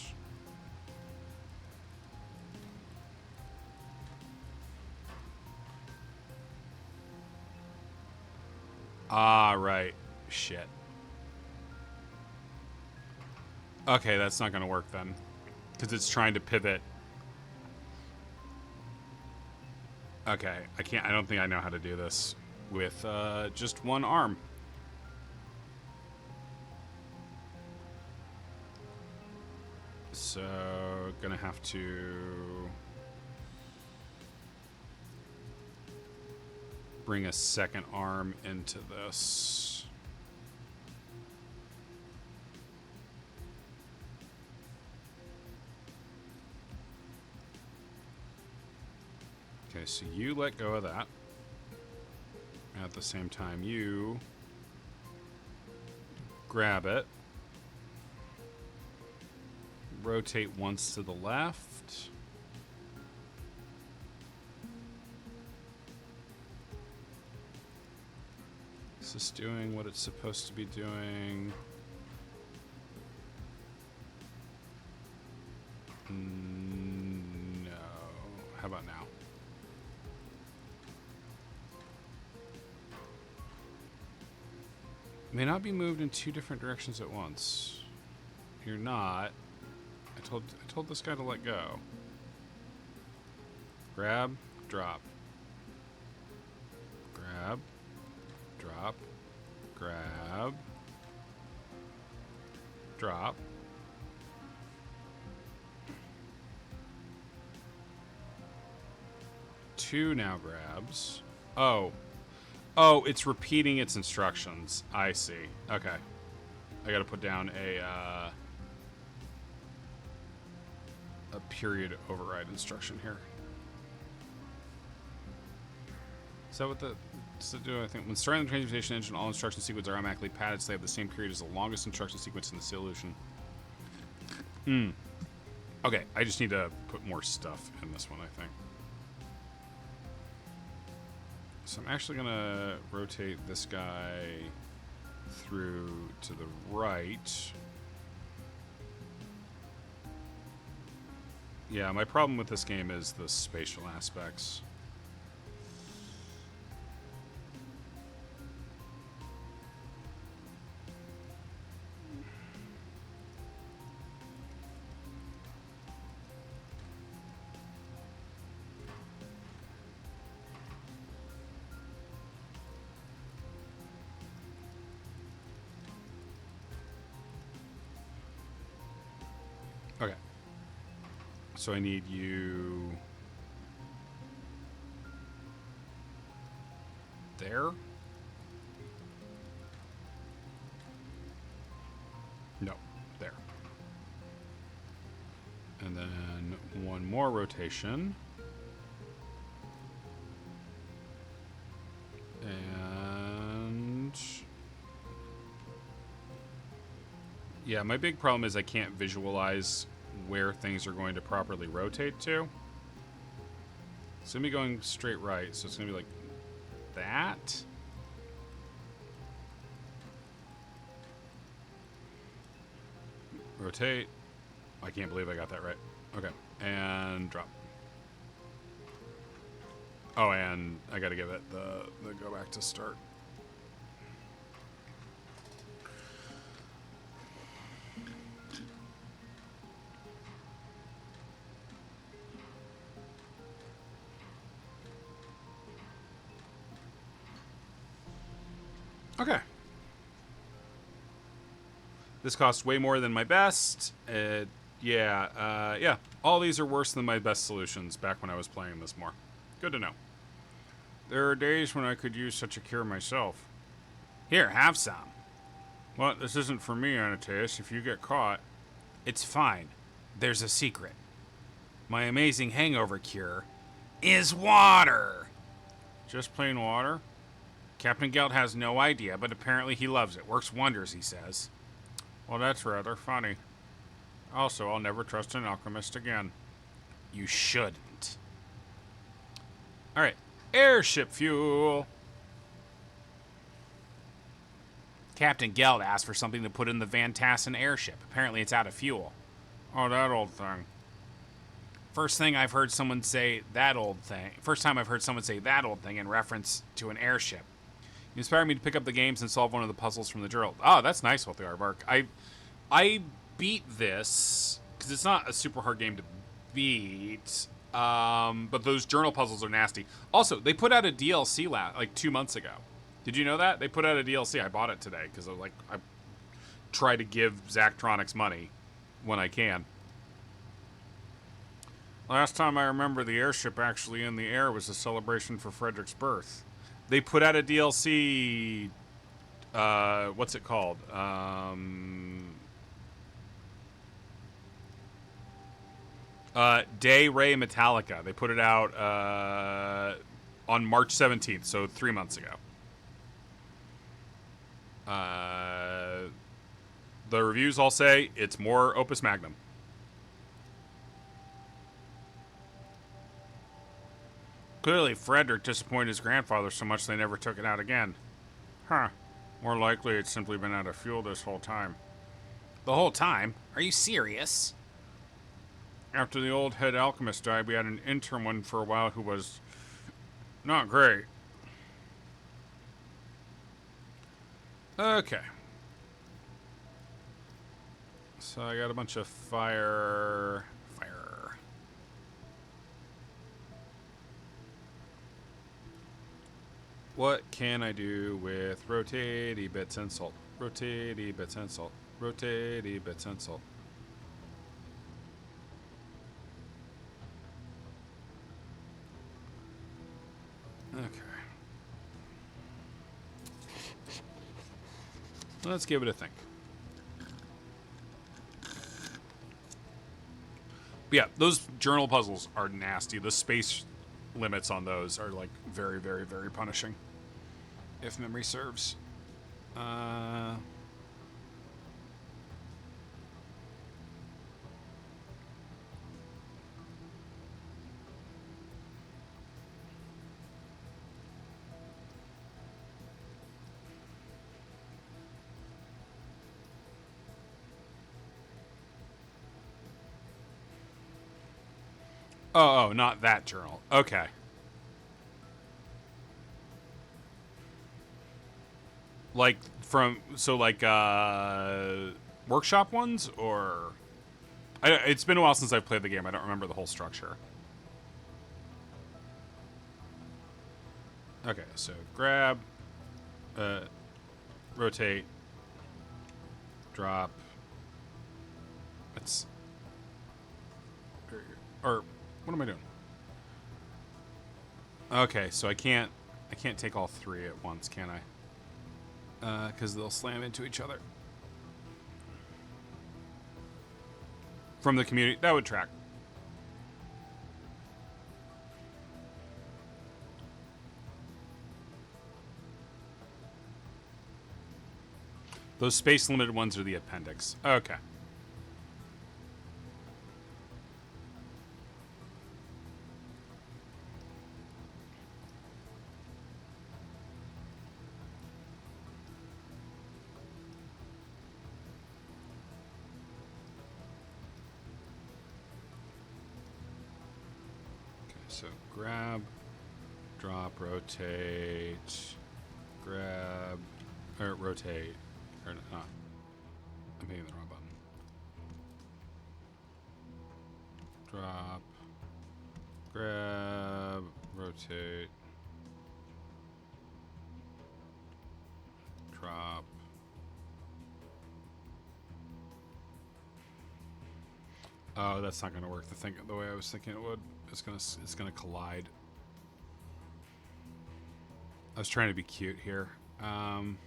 Ah, right. Shit. Okay, that's not going to work then. Because it's trying to pivot. Okay, I don't think I know how to do this with just one arm. So, gonna have to bring a second arm into this. Okay, so you let go of that. At the same time, you grab it. Rotate once to the left. Is this doing what it's supposed to be doing? No. How about now? May not be moved in two different directions at once. You're not. I told this guy to let go. Grab, drop. Grab, drop, grab, drop. Two now grabs. Oh, it's repeating its instructions. I see. Okay. I gotta put down a period override instruction here. Is that what does it do? I think when starting the transmutation engine, all instruction sequences are automatically padded so they have the same period as the longest instruction sequence in the solution. Okay, I just need to put more stuff in this one, I think. So I'm actually gonna rotate this guy through to the right. Yeah, my problem with this game is the spatial aspects. Okay. So I need you there. No, there. And then one more rotation. And yeah, my big problem is I can't visualize where things are going to properly rotate to. It's gonna be going straight right, so it's gonna be like that. Rotate. I can't believe I got that right. Okay. And drop. Oh, and I gotta give it the go back to start. Okay. This costs way more than my best. Yeah. All these are worse than my best solutions back when I was playing this more. Good to know. There are days when I could use such a cure myself. Here, have some. Well, this isn't for me, Anatius. If you get caught... It's fine. There's a secret. My amazing hangover cure is water. Just plain water? Captain Gelt has no idea, but apparently he loves it. Works wonders, he says. Well, that's rather funny. Also, I'll never trust an alchemist again. You shouldn't. Alright. Airship fuel. Captain Geld asked for something to put in the Van Tassen airship. Apparently it's out of fuel. Oh, that old thing. First time I've heard someone say that old thing in reference to an airship. You inspired me to pick up the games and solve one of the puzzles from the journal. Oh, that's nice, Wealthy Aardvark. I beat this because it's not a super hard game to beat. But those journal puzzles are nasty. Also, they put out a DLC like 2 months ago. Did you know that? They put out a DLC. I bought it today because I try to give Zachtronics money when I can. Last time I remember the airship actually in the air was a celebration for Frederick's birth. They put out a DLC. What's it called? Day Ray Metallica. They put it out on March 17th, so 3 months ago. The reviews all say it's more Opus Magnum. Clearly, Frederick disappointed his grandfather so much they never took it out again. Huh. More likely it's simply been out of fuel this whole time. The whole time? Are you serious? After the old head alchemist died, we had an interim one for a while who was not great. Okay. So I got a bunch of fire. What can I do with rotatey bits and salt? Rotatey bits and salt. Rotatey bits and salt. Okay. Let's give it a think. But yeah, those journal puzzles are nasty. The space limits on those are like very, very, very punishing. If memory serves. Oh, not that journal. Okay. Like workshop ones, or it's been a while since I've played the game. I don't remember the whole structure. Okay, so grab, rotate, drop. Let's, or what am I doing? Okay, so I can't take all three at once, can I? Because they'll slam into each other. From the community, that would track. Those space limited ones are the appendix. Okay. So grab, drop, rotate, grab, or rotate, or I'm hitting the wrong button. Drop, grab, rotate, drop. Oh, that's not going to work. The way I was thinking it would. It's gonna collide. I was trying to be cute here. Can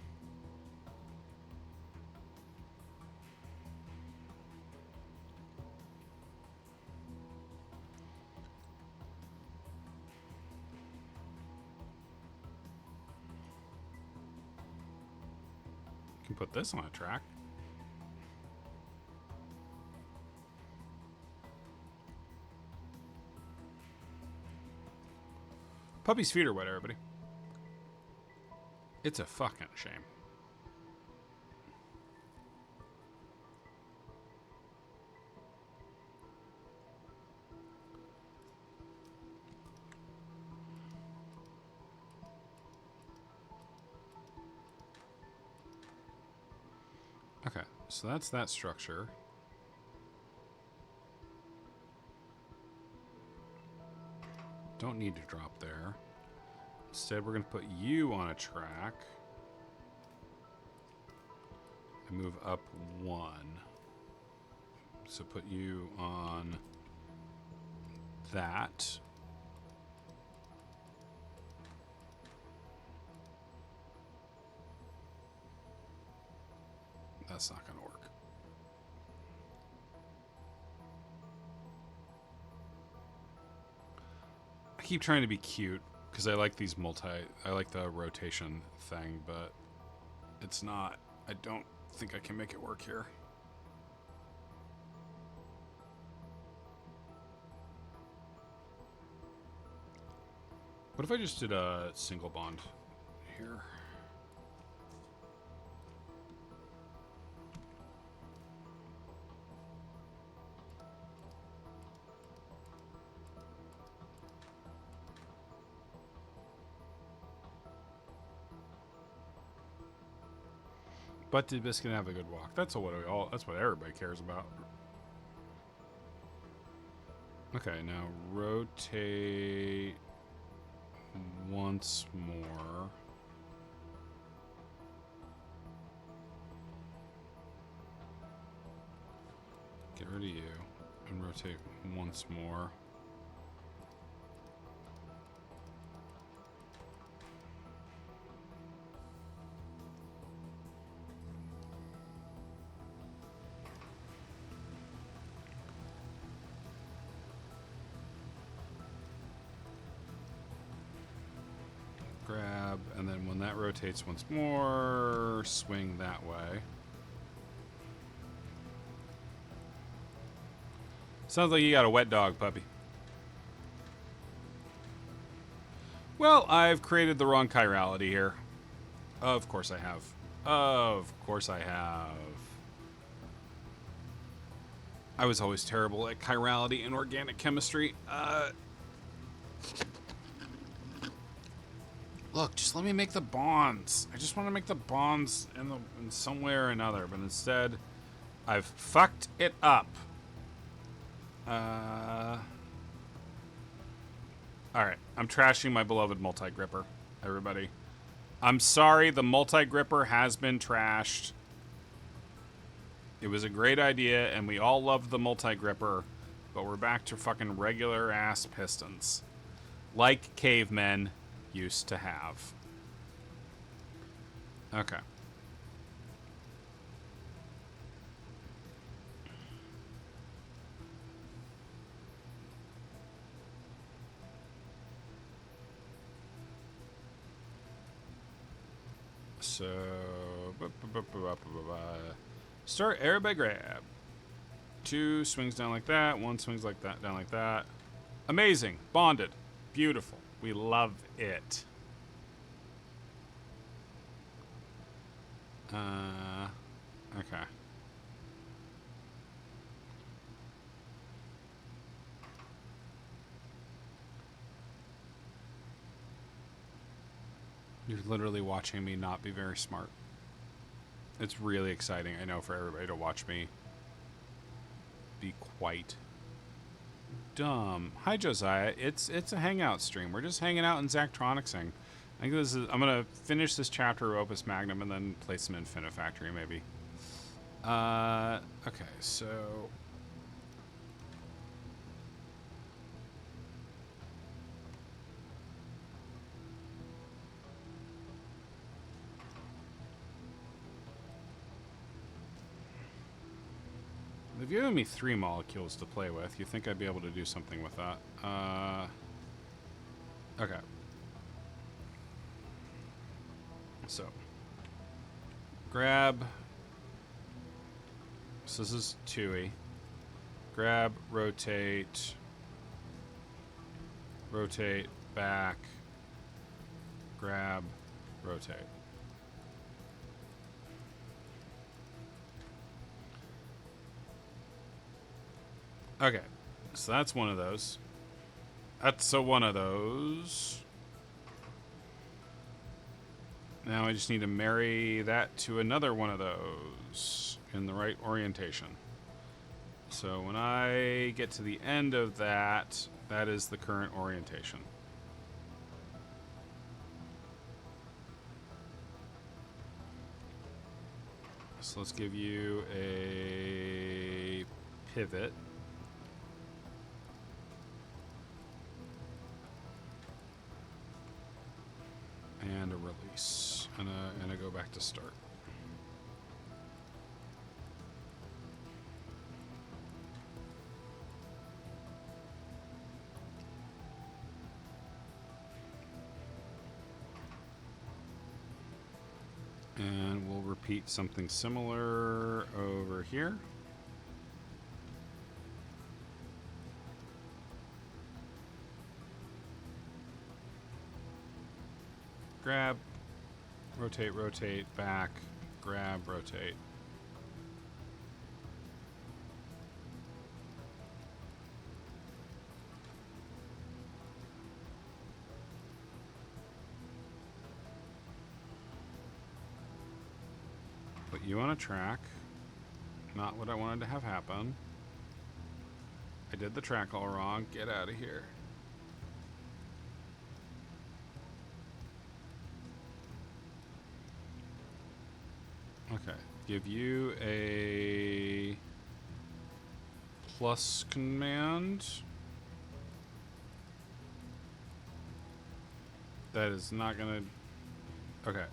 put this on a track. Puppy's feet are wet, everybody. It's a fucking shame. Okay, so that's that structure. Don't need to drop there. Instead, we're going to put you on a track. And move up 1. So put you on that. That's not going to work. I keep trying to be cute because I like these I like the rotation thing, but it's not. I don't think I can make it work here. What if I just did a single bond here? But did Biscuit have a good walk? That's what everybody cares about. Okay, now rotate once more. Get rid of you and rotate once more. Grab, and then when that rotates once more, swing that way. Sounds like you got a wet dog, puppy. Well, I've created the wrong chirality here. Of course I have. Of course I have. I was always terrible at chirality and organic chemistry. Look, just let me make the bonds. I just want to make the bonds in some way or another, but instead, I've fucked it up. Alright, I'm trashing my beloved multi-gripper, everybody. I'm sorry, the multi-gripper has been trashed. It was a great idea, and we all loved the multi-gripper, but we're back to fucking regular-ass pistons. Like cavemen used to have. Okay. So, start air by grab. 2 swings down like that. 1 swings like that, down like that. Amazing. Bonded. Beautiful. We love it. Okay. You're literally watching me not be very smart. It's really exciting, I know, for everybody to watch me be quite dumb. Hi, Josiah. It's a hangout stream. We're just hanging out in Zachtronicsing. I think this is. I'm gonna finish this chapter of Opus Magnum and then play some Infinifactory maybe. Okay, so they've given me 3 molecules to play with. You think I'd be able to do something with that? Okay. So, grab. So this is 2E. Grab, rotate, rotate, back, grab, rotate. Okay, so that's one of those. That's one of those. Now I just need to marry that to another one of those in the right orientation. So when I get to the end of that, that is the current orientation. So let's give you a pivot. And a release, and a go back to start. And we'll repeat something similar over here. Grab, rotate, rotate, back, grab, rotate. Put you on a track. Not what I wanted to have happen. I did the track all wrong. Get out of here. Okay, give you a plus command. That is not gonna. Okay.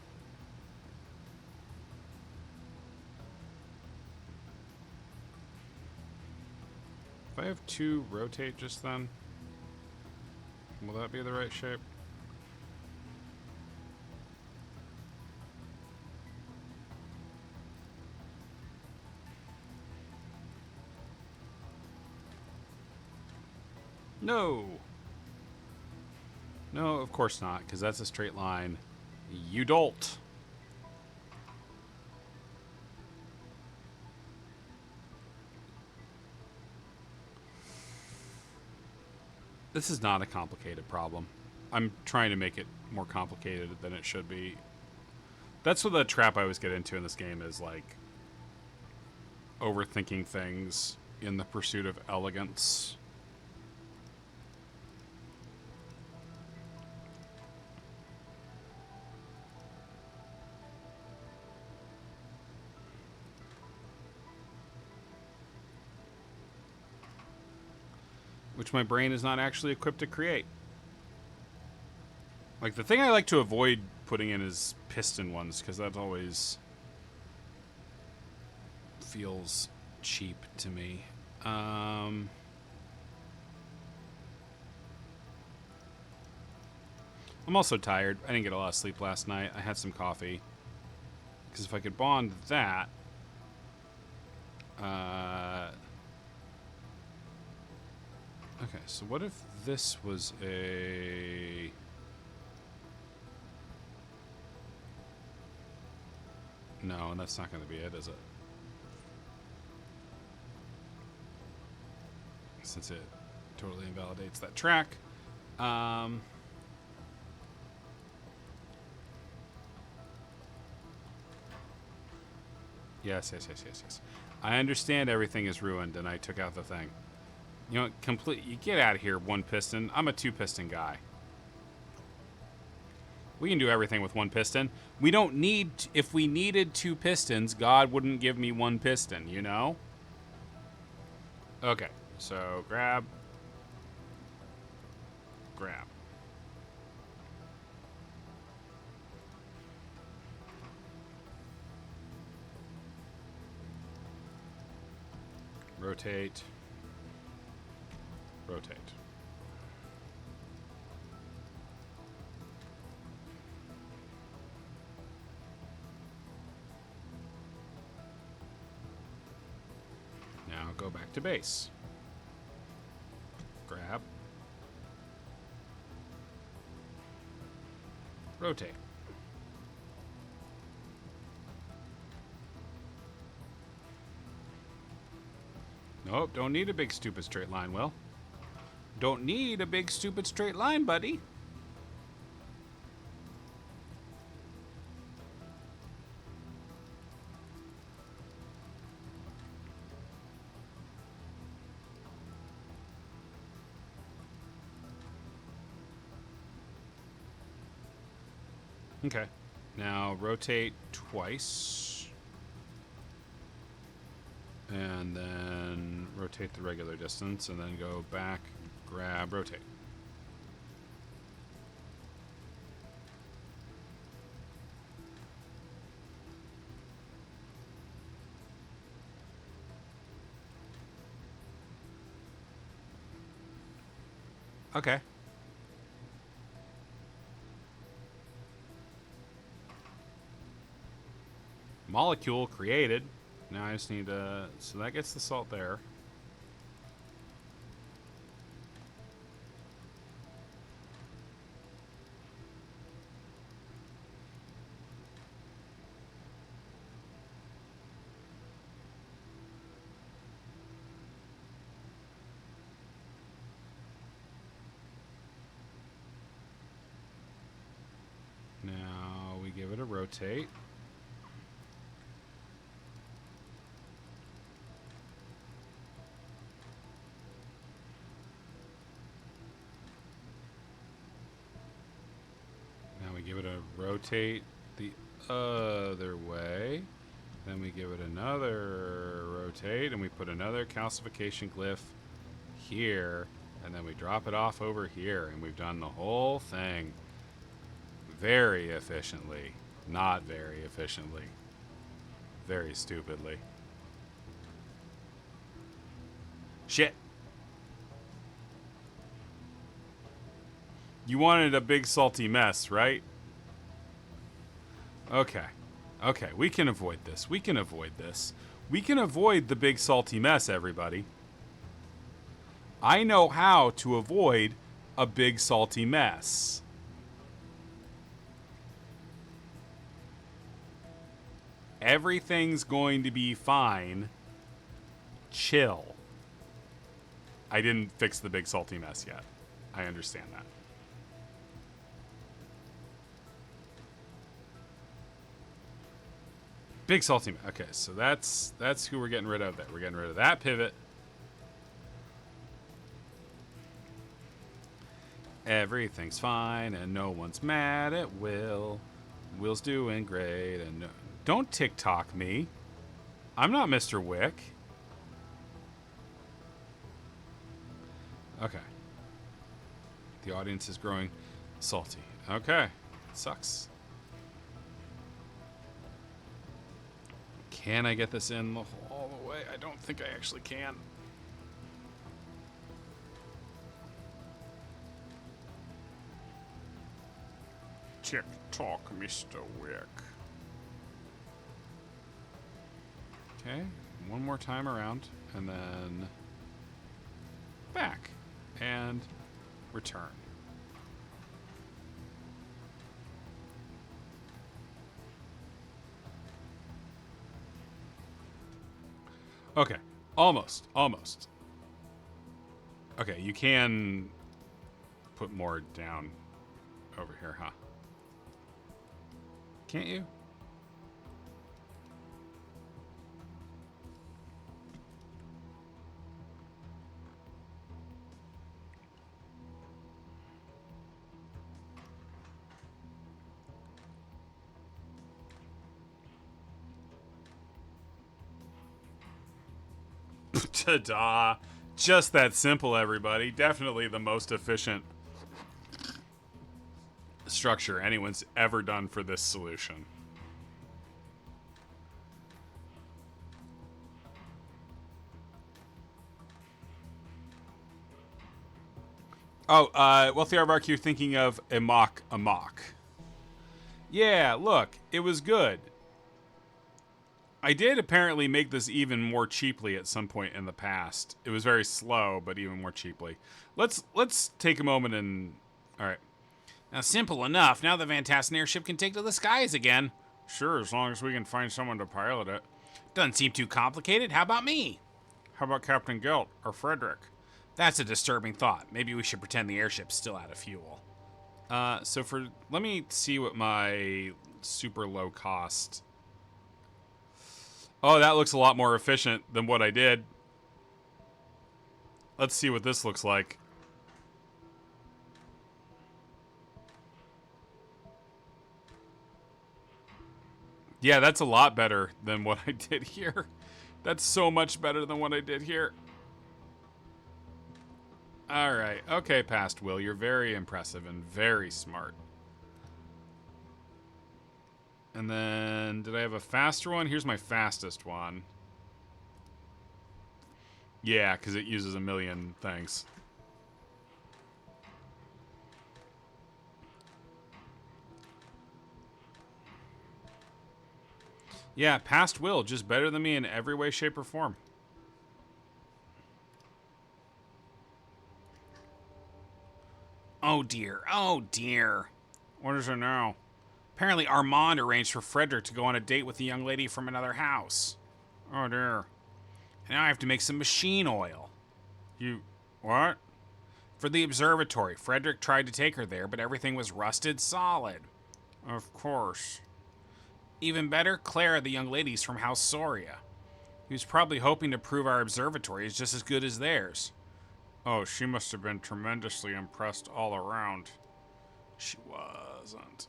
If I have 2 rotate just then, will that be the right shape? No. No, of course not, because that's a straight line. You dolt. This is not a complicated problem. I'm trying to make it more complicated than it should be. That's what the trap I always get into in this game is, like, overthinking things in the pursuit of elegance. Which my brain is not actually equipped to create. Like, the thing I like to avoid putting in is piston ones, because that always feels cheap to me. I'm also tired. I didn't get a lot of sleep last night. I had some coffee. Because if I could bond that... Okay, so what if this was a... No, that's not going to be it, is it? Since it totally invalidates that track. Yes, yes, yes, yes, yes. I understand everything is ruined, and I took out the thing. You know, you get out of here, one piston. I'm a two piston guy. We can do everything with one piston. We don't need, if we needed two pistons, God wouldn't give me one piston, you know? Okay, so grab. Rotate. Now go back to base. Grab. Rotate. Nope, don't need a big stupid straight line, Will. Don't need a big stupid straight line, buddy. Okay. Now rotate twice. And then rotate the regular distance, and then go back, grab, rotate. Okay. Molecule created. Now I just need to... So that gets the salt there. Now we give it a rotate. Give it a rotate the other way. Then we give it another rotate, and we put another calcification glyph here, and then we drop it off over here, and we've done the whole thing very efficiently. Not very efficiently. Very stupidly. Shit. You wanted a big salty mess, right? Okay. Okay, we can avoid this. We can avoid this. We can avoid the big salty mess, everybody. I know how to avoid a big salty mess. Everything's going to be fine. Chill. I didn't fix the big salty mess yet. I understand that. Big salty. Okay, so that's who we're getting rid of there. We're getting rid of that pivot. Everything's fine and no one's mad at Will. Will's doing great and no, don't TikTok me. I'm not Mr. Wick. Okay. The audience is growing salty. Okay. Sucks. Can I get this in all the way? I don't think I actually can. TikTok, Mr. Wick. Okay, one more time around, and then back, and return. Okay, almost. Okay, you can put more down over here, huh? Can't you? Ta-da! Just that simple, everybody. Definitely the most efficient structure anyone's ever done for this solution. Oh, Wealthy Aardvark, you're thinking of Amok. Yeah, look, it was good. I did apparently make this even more cheaply at some point in the past. It was very slow, but even more cheaply. Let's take a moment and... Alright. Now, simple enough. Now the Fantastic airship can take to the skies again. Sure, as long as we can find someone to pilot it. Doesn't seem too complicated. How about me? How about Captain Gelt or Frederick? That's a disturbing thought. Maybe we should pretend the airship's still out of fuel. Let me see what my super low cost... Oh, that looks a lot more efficient than what I did. Let's see what this looks like. Yeah, that's a lot better than what I did here. That's so much better than what I did here. Alright, okay, Past Will. You're very impressive and very smart. And then, did I have a faster one? Here's my fastest one. Yeah, because it uses a million things. Yeah, Past Will, just better than me in every way, shape, or form. Oh dear, oh dear. What is it now? Apparently Armand arranged for Frederick to go on a date with a young lady from another house. Oh dear. And now I have to make some machine oil. You... what? For the observatory. Frederick tried to take her there, but everything was rusted solid. Of course. Even better, Clara, the young lady's from House Soria. He was probably hoping to prove our observatory is just as good as theirs. Oh, she must have been tremendously impressed all around. She wasn't.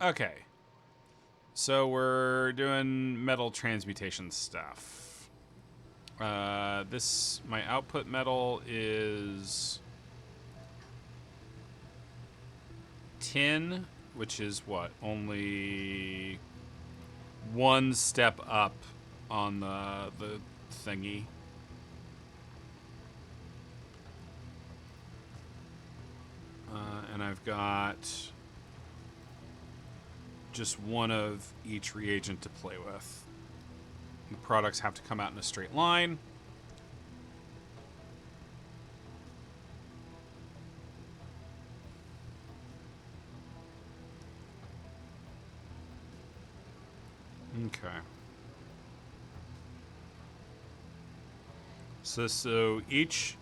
Okay. So we're doing metal transmutation stuff. My output metal is tin, which is what? Only one step up on the thingy. And I've got just one of each reagent to play with. The products have to come out in a straight line. Okay. So each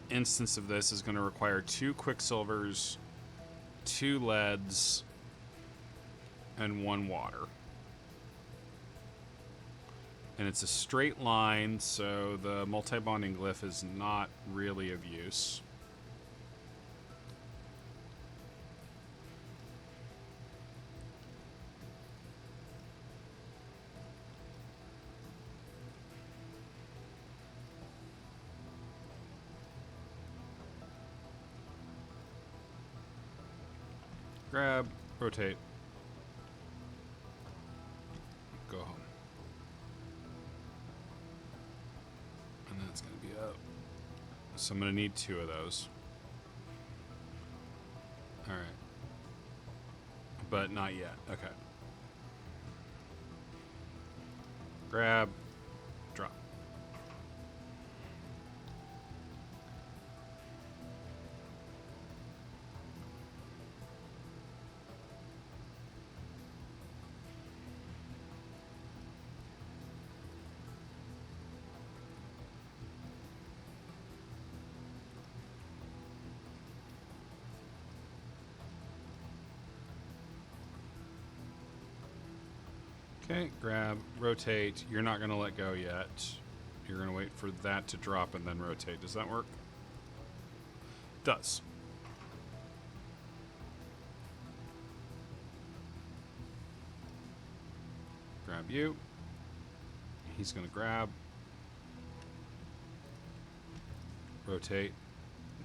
instance of this is going to require 2 quicksilvers, 2 leads, and 1 water. And it's a straight line, so the multi-bonding glyph is not really of use. Grab, rotate, go home. And then it's going to be up. So I'm going to need 2 of those. Alright. But not yet. Okay. Grab, drop. Okay, grab, rotate. You're not going to let go yet. You're going to wait for that to drop and then rotate. Does that work? Does. Grab you. He's going to grab. Rotate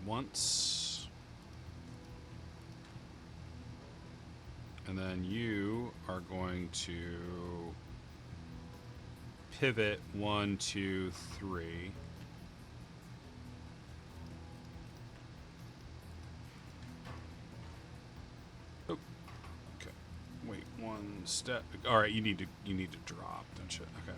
once. And then you are going to pivot 1, 2, 3. Oh, okay. Wait, one step. All right, you need to drop, don't you? Okay.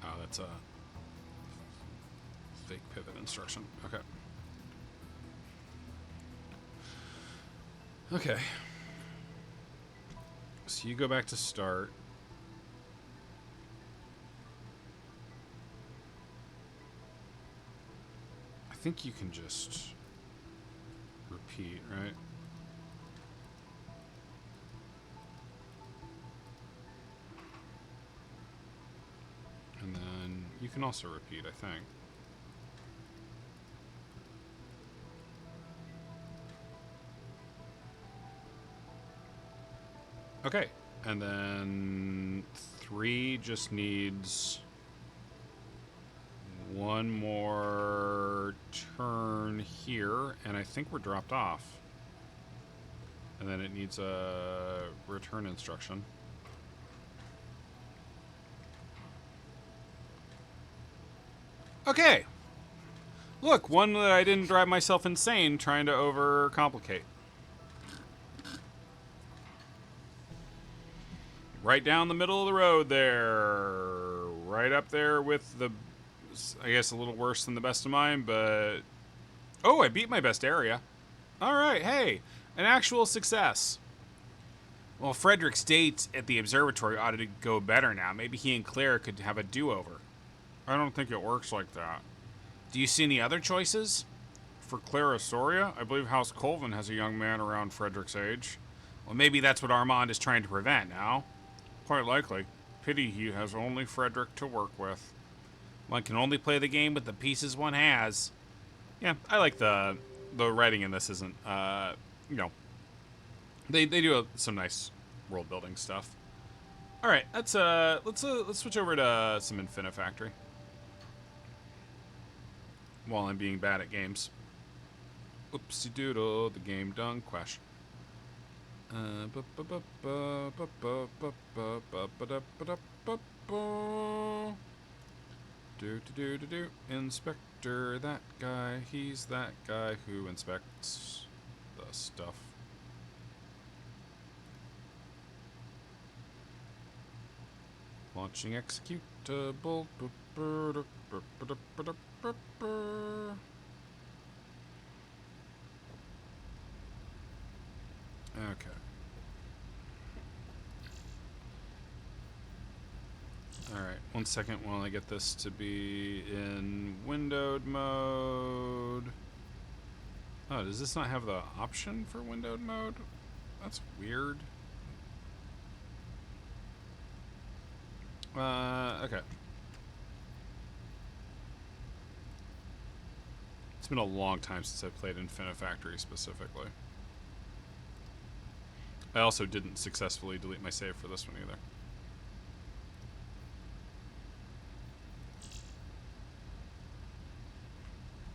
Oh, that's a fake pivot instruction. Okay. Okay. So you go back to start. I think you can just repeat, right? And then you can also repeat, I think. Okay, and then 3 just needs one more turn here, and I think we're dropped off. And then it needs a return instruction. Okay. Look, one that I didn't drive myself insane trying to overcomplicate. Right down the middle of the road there. Right up there with the, I guess, a little worse than the best of mine, but... Oh, I beat my best area. All right, hey, an actual success. Well, Frederick's date at the observatory ought to go better now. Maybe he and Claire could have a do-over. I don't think it works like that. Do you see any other choices? For Clara Soria, I believe House Colvin has a young man around Frederick's age. Well, maybe that's what Armand is trying to prevent now. Quite likely. Pity he has only Frederick to work with. One can only play the game with the pieces one has. Yeah, I like the writing in this isn't, you know, they do some nice world building stuff. All right, let's switch over to some Infinifactory. While I'm being bad at games. Oopsie doodle, the game done question. Do. Inspector, that guy. He's that guy who inspects the stuff. Launching executable. Okay. Alright, 1 second while I get this to be in windowed mode. Oh, does this not have the option for windowed mode? That's weird. Okay. It's been a long time since I've played Infinifactory specifically. I also didn't successfully delete my save for this one either.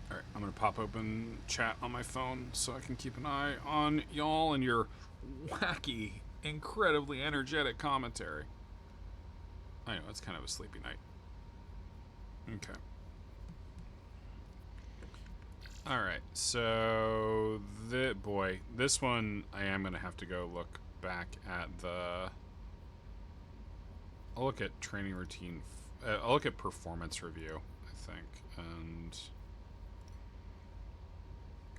Alright, I'm gonna pop open chat on my phone so I can keep an eye on y'all and your wacky, incredibly energetic commentary. I know, it's kind of a sleepy night. Okay. Alright, so this one I am gonna have to go look back at the... I'll look at training routine, I'll look at performance review, I think, and...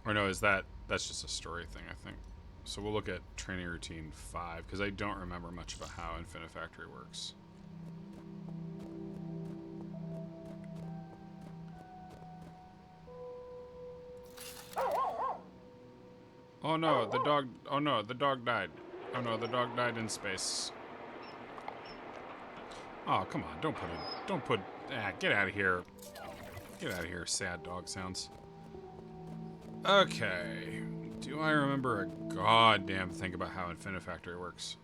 Or no, that's just a story thing, I think. So we'll look at training routine 5, because I don't remember much about how Infinifactory works. Oh no, the dog, oh no, the dog died. Oh no, the dog died in space. Oh, come on, don't put, get out of here. Get out of here, sad dog sounds. Okay. Do I remember a goddamn thing about how Infinifactory works?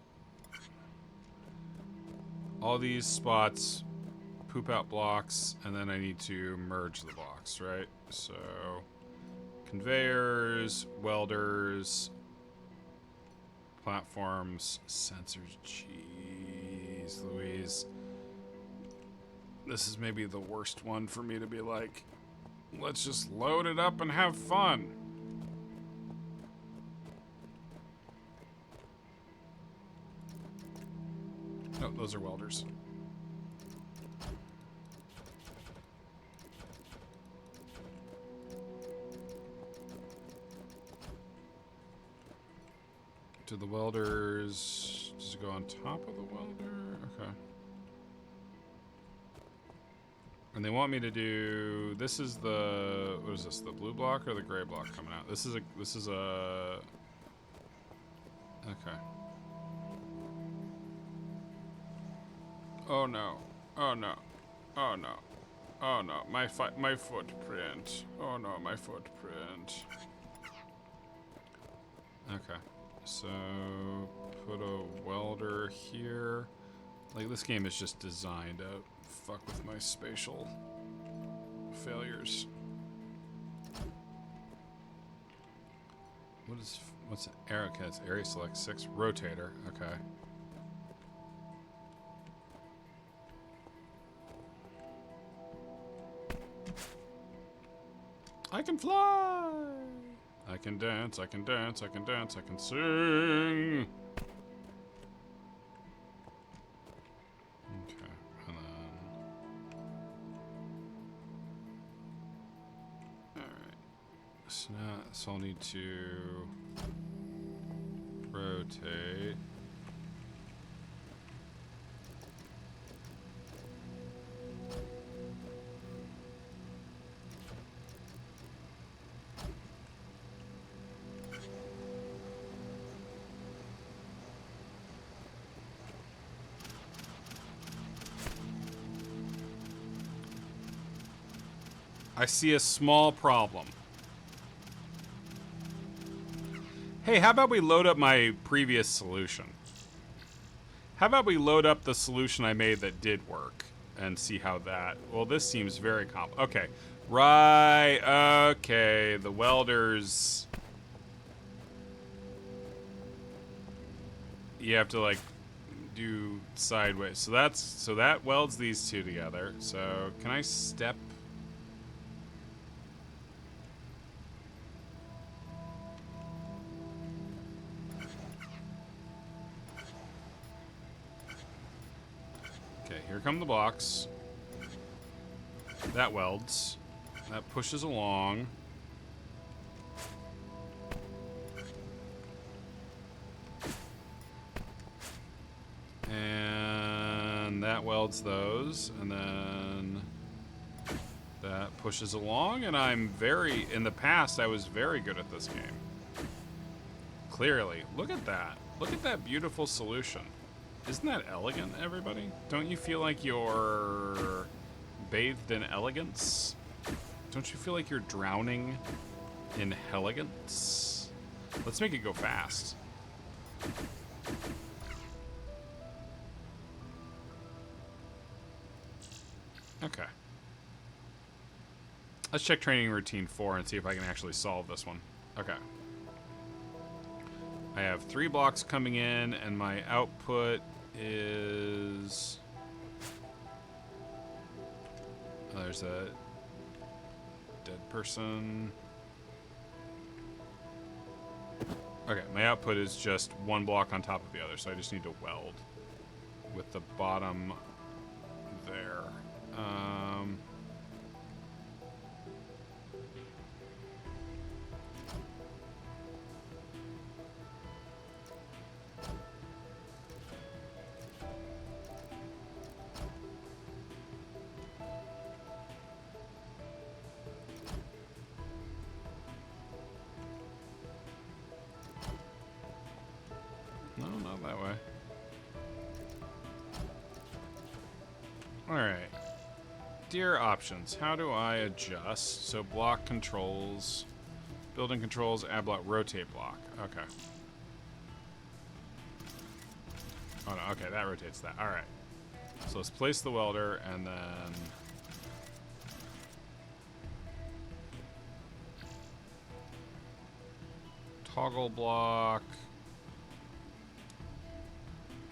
All these spots poop out blocks, and then I need to merge the blocks, right? So, conveyors, welders, platforms, sensors. Jeez Louise. This is maybe the worst one for me to be like, let's just load it up and have fun. Oh, those are welders. Do the welders... Does it go on top of the welder? Okay. And they want me to do... This is the... What is this? The blue block or the gray block coming out? This is a... This is a... Okay. Oh no. Oh no. Oh no. Oh no. My footprint. Oh no, my footprint. Okay. So, put a welder here. Like, this game is just designed to fuck with my spatial failures. What's an arrow? Okay, it's area select 6. Rotator. Okay. I can fly! I can dance, I can dance, I can dance, I can sing! Okay, and then... Alright. So I'll need to... rotate. I see a small problem. Hey, how about we load up my previous solution? How about we load up the solution I made that did work and see how that... Well, this seems very okay. Right, okay. The welders... You have to, like, do sideways. So that welds these two together. So, can I step... Okay, here come the blocks. That welds. That pushes along. And that welds those. And then that pushes along. And I'm very... In the past, I was very good at this game. Clearly. Look at that. Look at that beautiful solution. Isn't that elegant, everybody? Don't you feel like you're bathed in elegance? Don't you feel like you're drowning in elegance? Let's make it go fast. Okay. Let's check training routine 4 and see if I can actually solve this one. Okay. I have 3 blocks coming in, and my output is... Oh, there's a dead person. Okay, my output is just 1 block on top of the other, so I just need to weld with the bottom there. No, not that way. Alright. Dear options, how do I adjust? So block controls. Building controls, add block, rotate block. Okay. Oh no, okay, that rotates that. Alright. So let's place the welder and then... Toggle block.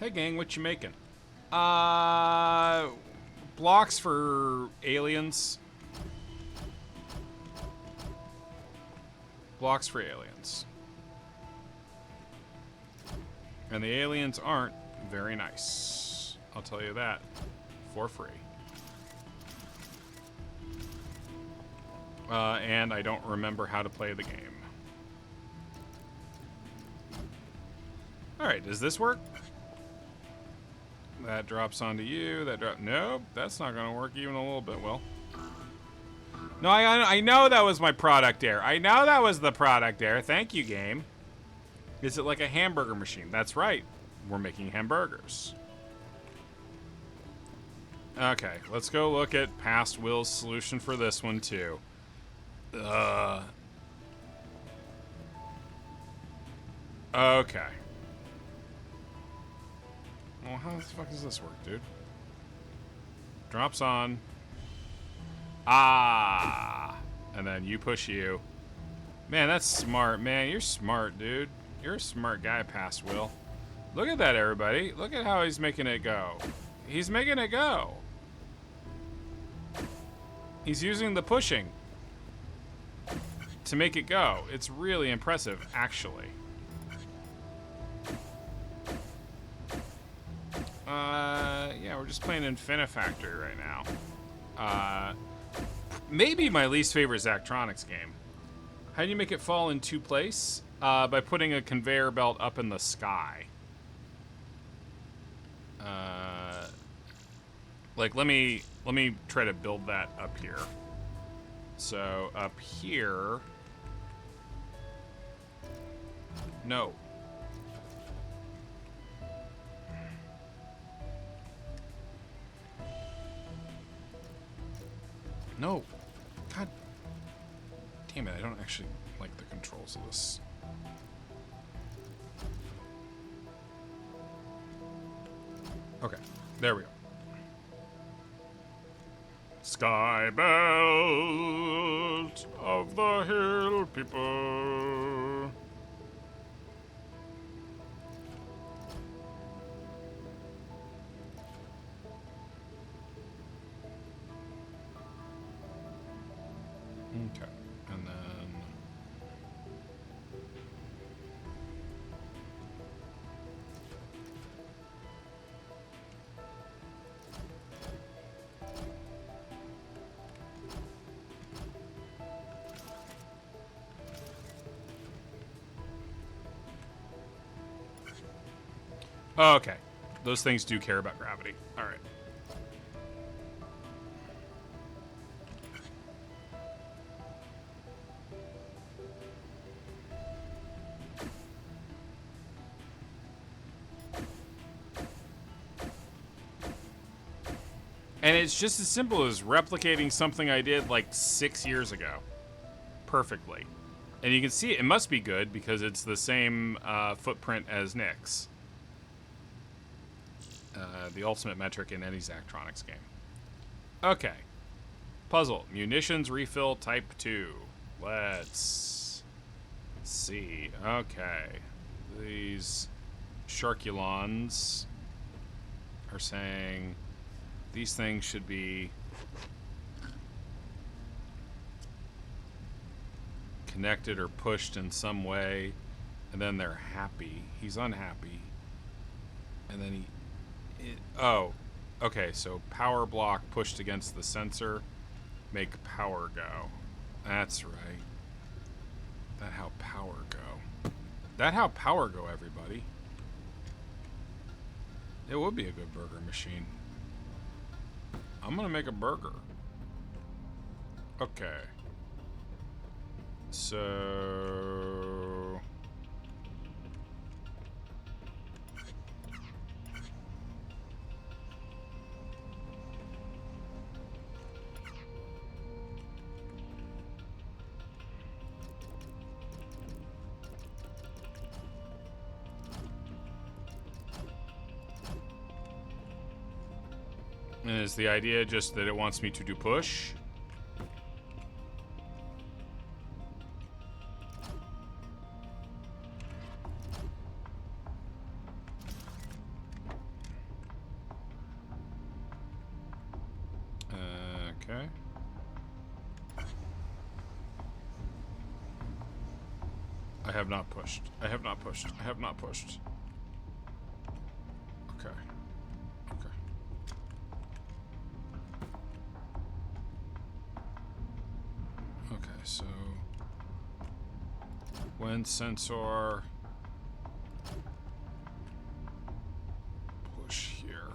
Hey gang, what you making? Blocks for aliens. Blocks for aliens. And the aliens aren't very nice. I'll tell you that for free. And I don't remember how to play the game. Alright, does this work? That drops onto you. That drop. Nope, that's not going to work even a little bit well. No, I know that was my product error. I know that was the product error. Thank you, game. Is it like a hamburger machine? That's right. We're making hamburgers. Okay, let's go look at past Will's solution for this one, too. Okay. Well, how the fuck does this work, dude? Drops on. Ah! And then you push you. Man, that's smart. Man, you're smart, dude. You're a smart guy, past Will. Look at that, everybody. Look at how he's making it go. He's making it go. He's using the pushing to make it go. It's really impressive, actually. Yeah, we're just playing Infinifactory right now. Maybe my least favorite Zachtronics game. How do you make it fall in two place? By putting a conveyor belt up in the sky. Like, let me try to build that up here. So, up here... No. No. God damn it, I don't actually like the controls of this. Okay, there we go. Sky belt of the hill people. Okay, and then... Oh, okay. Those things do care about gravity. All right. And it's just as simple as replicating something I did like 6 years ago. Perfectly. And you can see it must be good because it's the same footprint as Nick's. The ultimate metric in any Zachtronics game. Okay. Puzzle. Munitions refill type 2. Let's see. Okay. These Sharkulons are saying these things should be connected or pushed in some way, and then they're happy. He's unhappy. And then oh, okay, so power block pushed against the sensor, make power go. That's right. That how power go. That how power go, everybody. It would be a good burger machine. I'm gonna make a burger. Okay. So... And is the idea just that it wants me to do push? Okay. I have not pushed. I have not pushed. I have not pushed. Okay. Okay. Okay, so when sensor push here.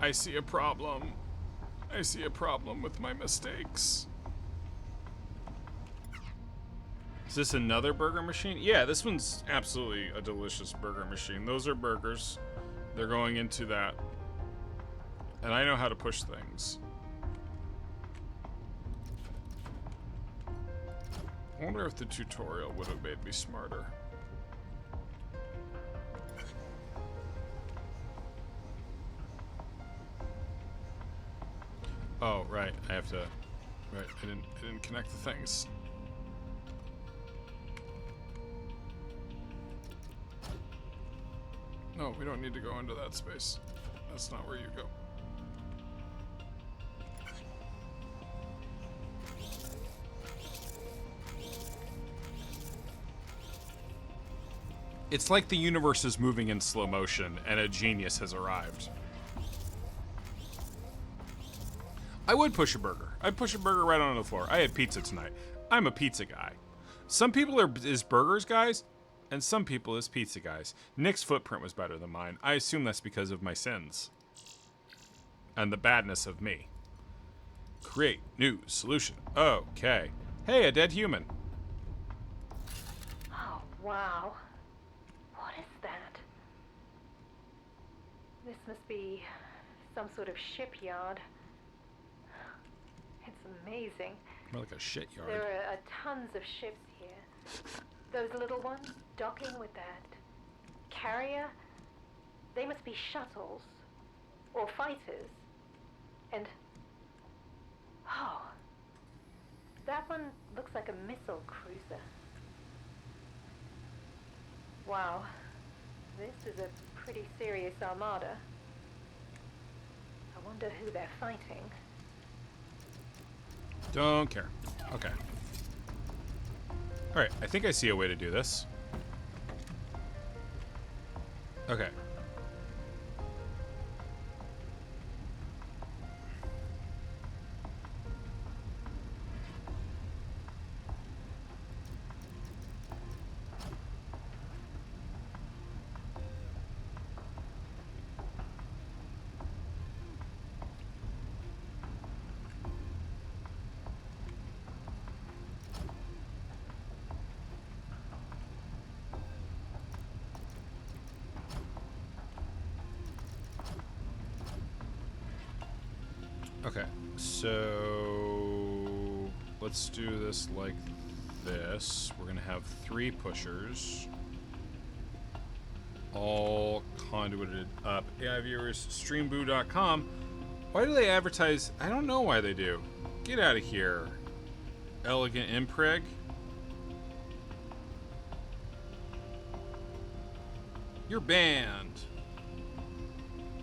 I see a problem. I see a problem with my mistakes. Is this another burger machine? Yeah, this one's absolutely a delicious burger machine. Those are burgers. They're going into that. And I know how to push things. I wonder if the tutorial would have made me smarter. Oh, right. I have to... Right, I didn't connect the things. No, we don't need to go into that space. That's not where you go. It's like the universe is moving in slow motion and a genius has arrived. I would push a burger. I'd push a burger right onto the floor. I had pizza tonight. I'm a pizza guy. Some people is burgers guys, and some people is pizza guys. Nick's footprint was better than mine. I assume that's because of my sins. And the badness of me. Create new solution. Okay. Hey, a dead human. Oh, wow. What is that? This must be some sort of shipyard. It's amazing. More like a shit yard. There are tons of ships here. Those little ones docking with that carrier, they must be shuttles or fighters. And oh, that one looks like a missile cruiser. Wow, this is a pretty serious armada. I wonder who they're fighting. Don't care. Okay. Alright, I think I see a way to do this. Okay. Okay, so let's do this like this. We're gonna have 3 pushers, all conduited up. AI viewers, streamboo.com. Why do they advertise? I don't know why they do. Get out of here. Elegant impreg. You're banned.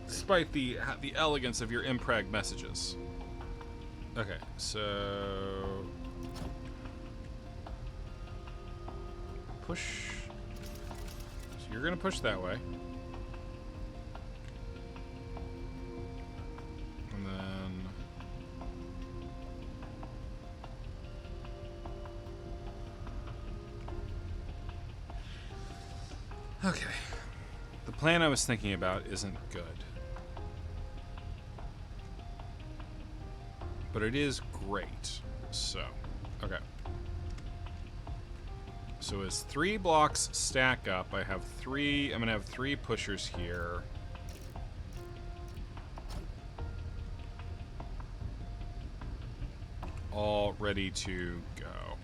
Despite the elegance of your impreg messages. Okay, so push. So you're gonna push that way, and then okay. The plan I was thinking about isn't good. But it is great. So, okay. So as 3 blocks stack up, I have 3, I'm gonna have 3 pushers here. All ready to go.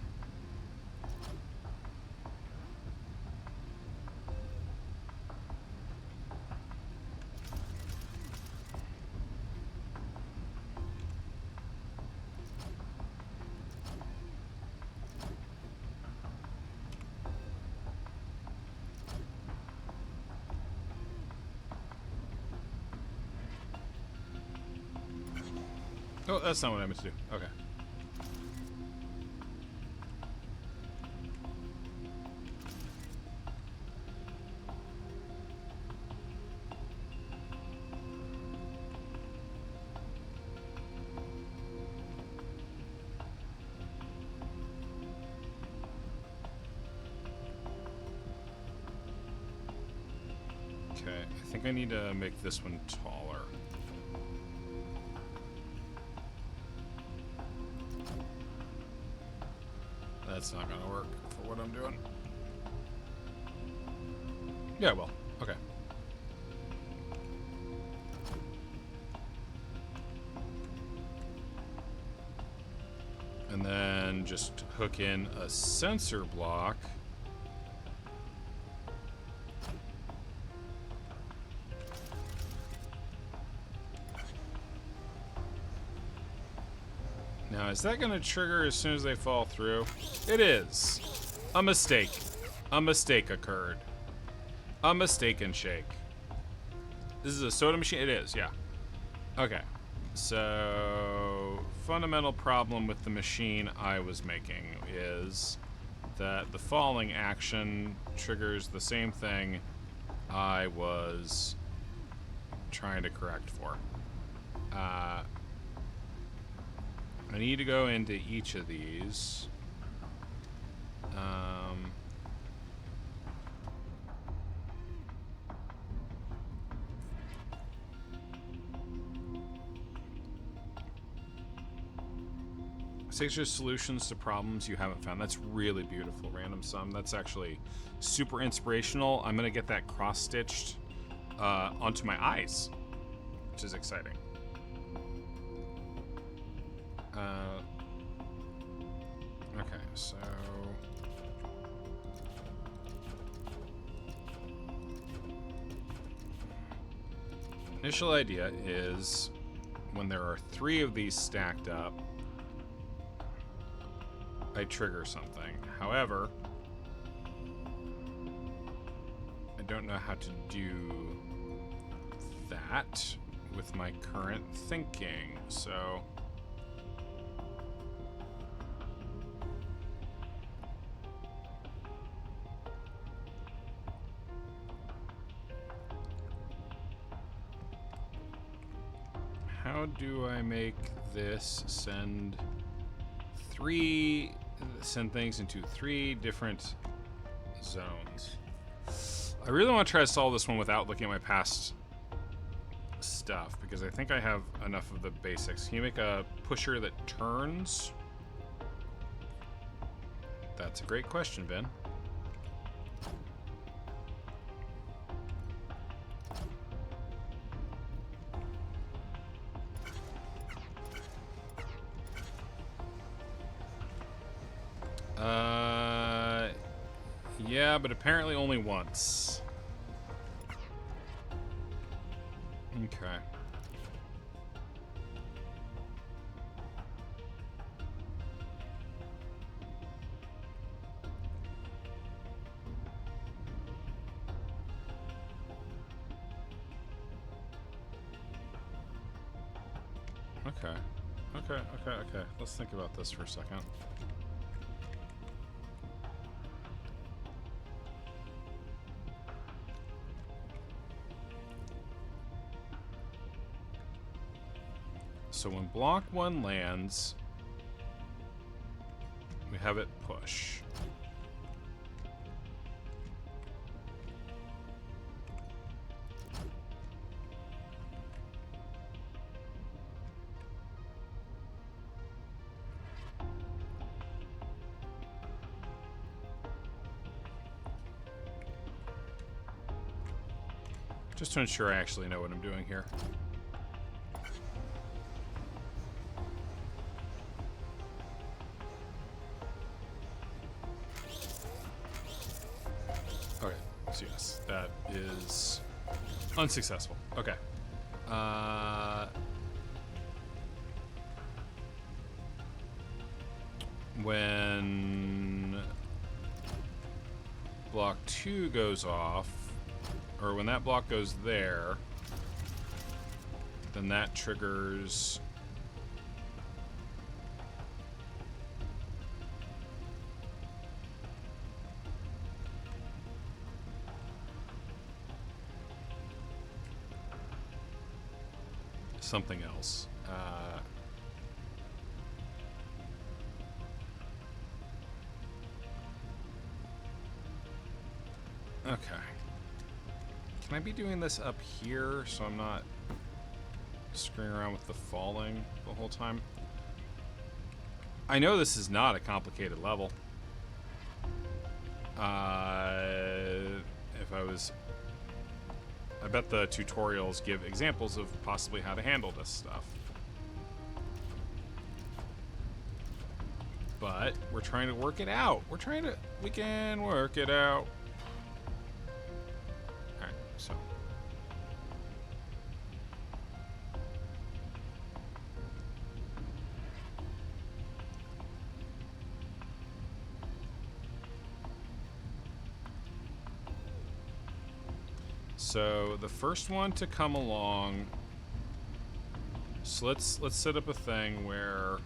Oh, that's not what I meant to do. Okay. Okay, I think I need to make this one taller. That's not gonna work for what I'm doing. Yeah, well, okay. And then just hook in a sensor block. Now, is that going to trigger as soon as they fall through? It is. A mistake. A mistake occurred. A mistaken shake. This is a soda machine? It is, yeah. Okay. So, fundamental problem with the machine I was making is that the falling action triggers the same thing I was trying to correct for. I need to go into each of these. Six solutions to problems you haven't found. That's really beautiful, Random Sum. That's actually super inspirational. I'm going to get that cross-stitched onto my eyes, which is exciting. Okay, so initial idea is when there are 3 of these stacked up, I trigger something. However, I don't know how to do that with my current thinking, so how do I make this send things into 3 different zones? I really want to try to solve this one without looking at my past stuff, because I think I have enough of the basics. Can you make a pusher that turns? That's a great question, Ben. Yeah, but apparently only once. Okay. Okay. Let's think about this for a second. So when block 1 lands, we have it push. Just to ensure I actually know what I'm doing here. Okay, so yes, that is unsuccessful. Okay. When block 2 goes off, or when that block goes there, then that triggers something else. Okay. Can I be doing this up here so I'm not screwing around with the falling the whole time? I know this is not a complicated level. If I was... I bet the tutorials give examples of possibly how to handle this stuff. But we're trying to work it out. We can work it out. Alright, so. So the first one to come along, so let's set up a thing where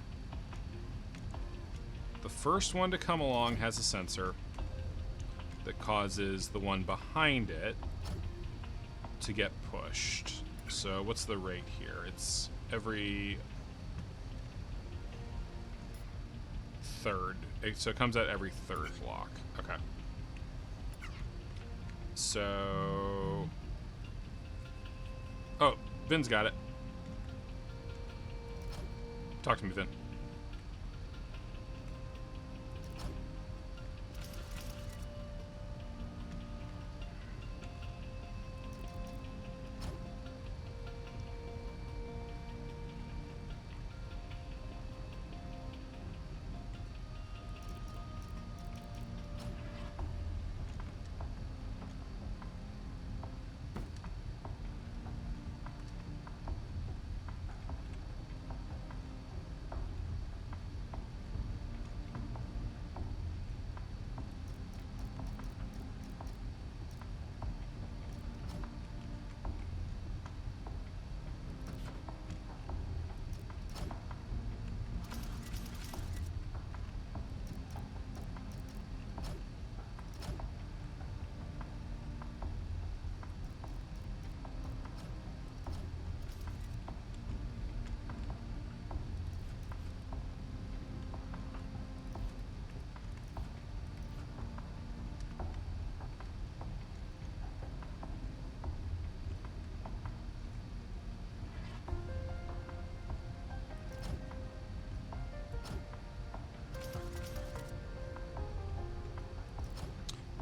the first one to come along has a sensor that causes the one behind it to get pushed. So what's the rate here? It's every third. So it comes out every third block. Okay. So... Oh, Vin's got it. Talk to me, Vin.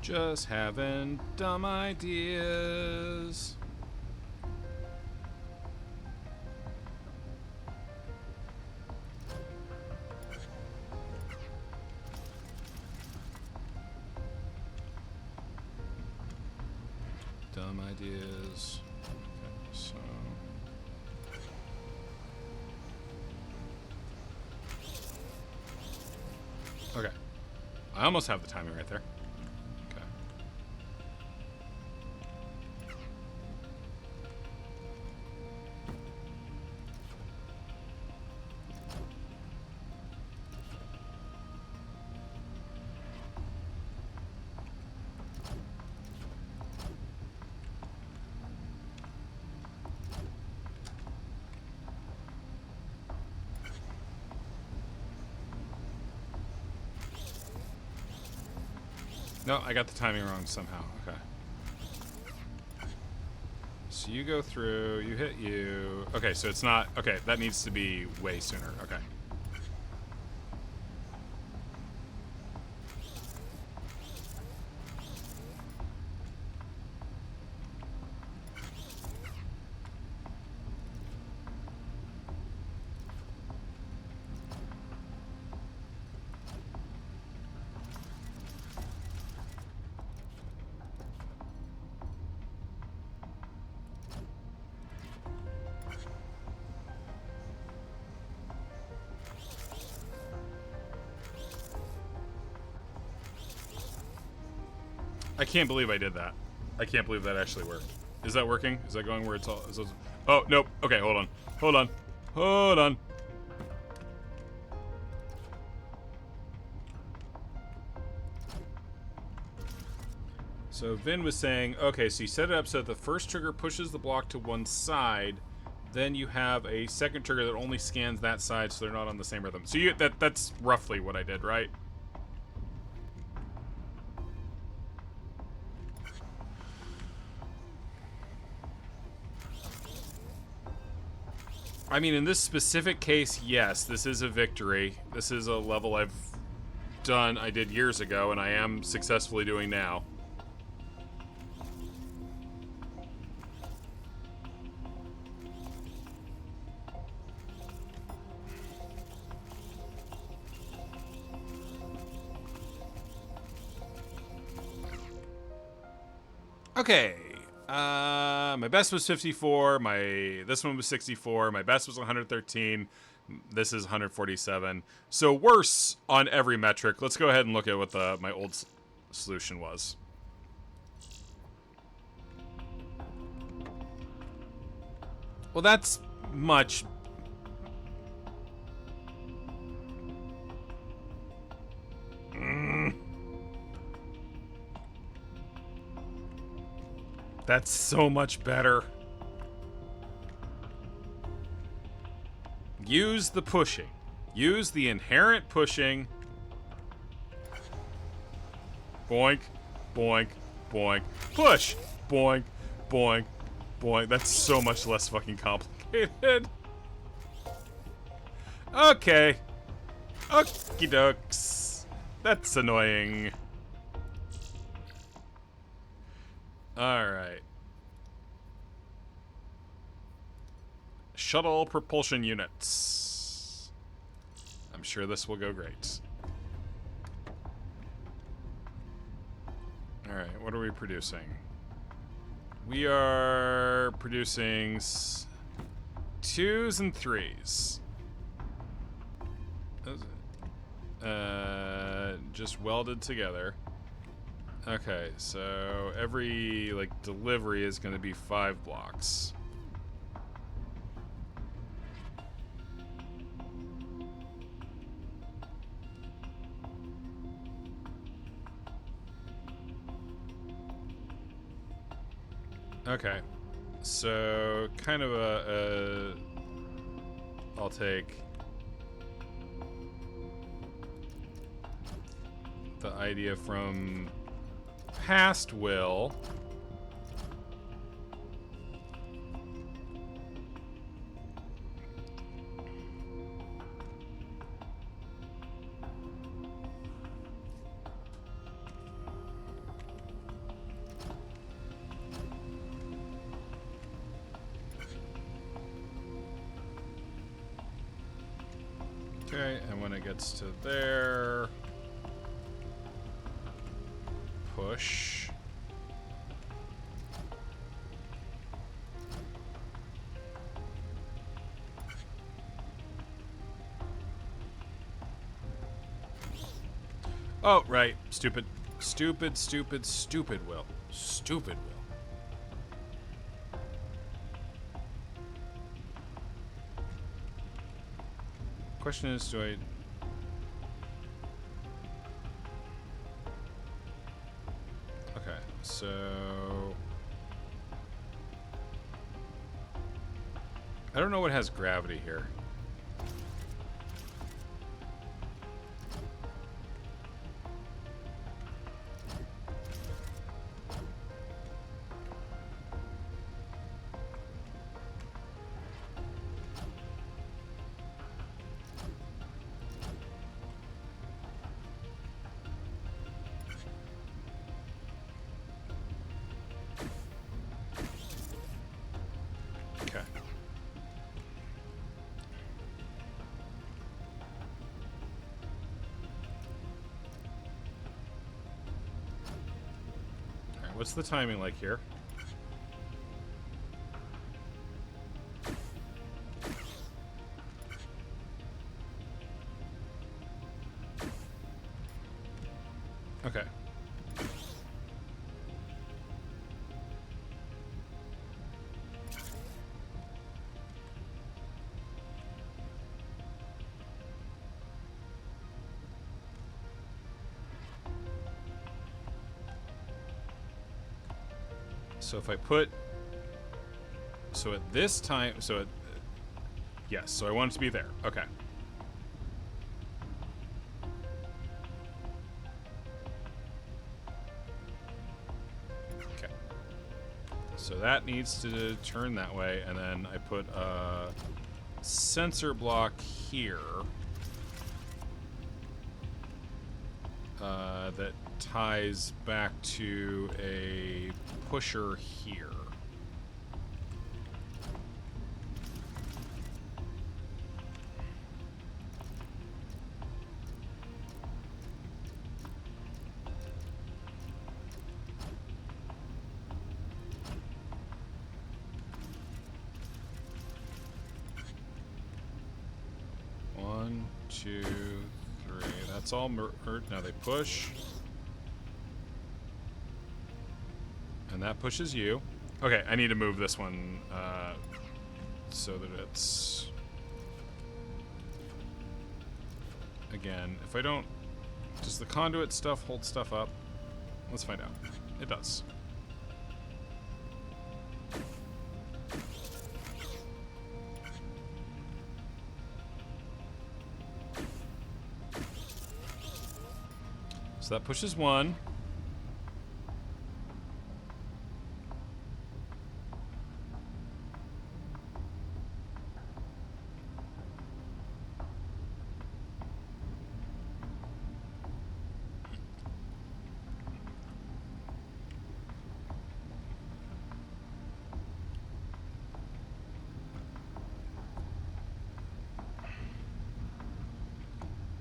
Just having dumb ideas. Dumb ideas. Okay, so... Okay. I almost have the timing right there. No, I got the timing wrong somehow. Okay. So you go through, you hit you. Okay, so it's not... Okay, that needs to be way sooner. Okay. I can't believe I did that. I can't believe that actually worked. Is that working? Is that going where it's all... Oh, nope. Okay, hold on. Hold on. Hold on. So Vin was saying, okay, so you set it up so that the first trigger pushes the block to one side, then you have a second trigger that only scans that side, so they're not on the same rhythm. So that's roughly what I did, right? I mean, in this specific case, yes, this is a victory. This is a level I did years ago, and I am successfully doing now. Okay. My best was 54. This one was 64. My best was 113. This is 147. So worse on every metric. Let's go ahead and look at what my old solution was. Well, that's much. That's so much better. Use the pushing. Use the inherent pushing. Boink, boink, boink. Push! Boink, boink, boink. That's so much less fucking complicated. Okay. Okie dokes. That's annoying. Alright. Shuttle propulsion units. I'm sure this will go great. Alright, what are we producing? We are producing 2s and 3s. Just welded together. Okay, so every, delivery is going to be 5 blocks. Okay, so kind of I'll take the idea from past Will. Okay, and when it gets to there, push. Oh, right. Stupid. Stupid, stupid, stupid Will. Stupid Will. Question is, do I... Okay, so... I don't know what has gravity here. Okay. Alright, what's the timing like here? Okay. So if I put, so at this time, so Yes, so I want it to be there. Okay. Okay. So that needs to turn that way, and then I put a sensor block here that ties back to a pusher here. One, two, three. That's all merged. Now they push. And that pushes you. Okay, I need to move this one so that it's... Again, if I don't... Does the conduit stuff hold stuff up? Let's find out. It does. So that pushes one.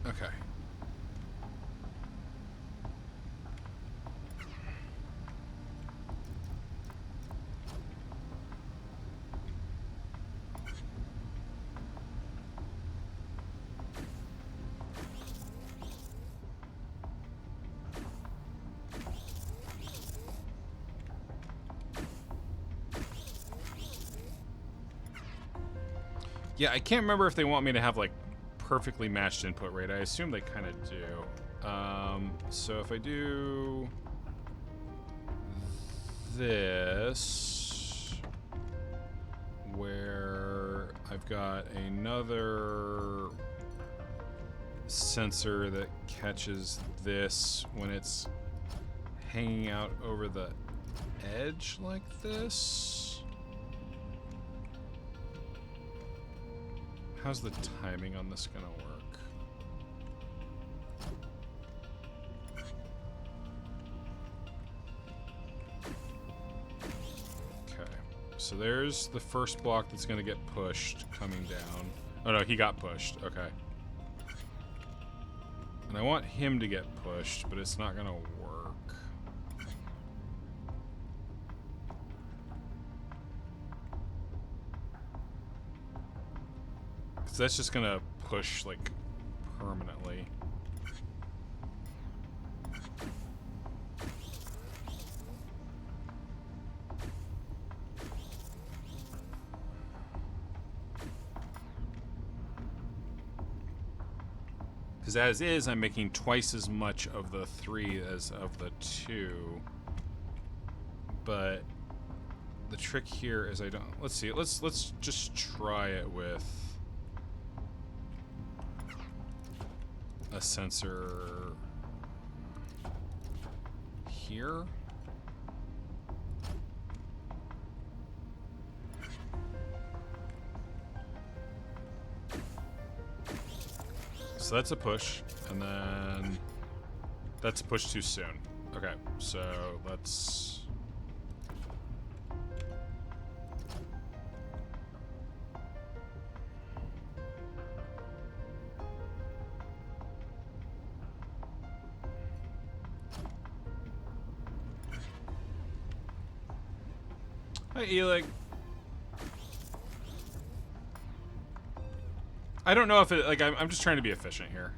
Okay. Yeah, I can't remember if they want me to have, like, perfectly matched input rate. I assume they kind of do. So if I do this, where I've got another sensor that catches this when it's hanging out over the edge like this. How's the timing on this gonna work? Okay, so there's the first block that's gonna get pushed coming down. Oh no, he got pushed, okay. And I want him to get pushed, but it's not gonna work. So that's just gonna push, like, permanently. Because as is, I'm making twice as much of the 3 as of the 2. But the trick here is I don't... Let's see. Let's just try it with a sensor here. So that's a push, and then that's a push too soon. Okay, so let's... Hi, Elig. I don't know if it, like, I'm just trying to be efficient here.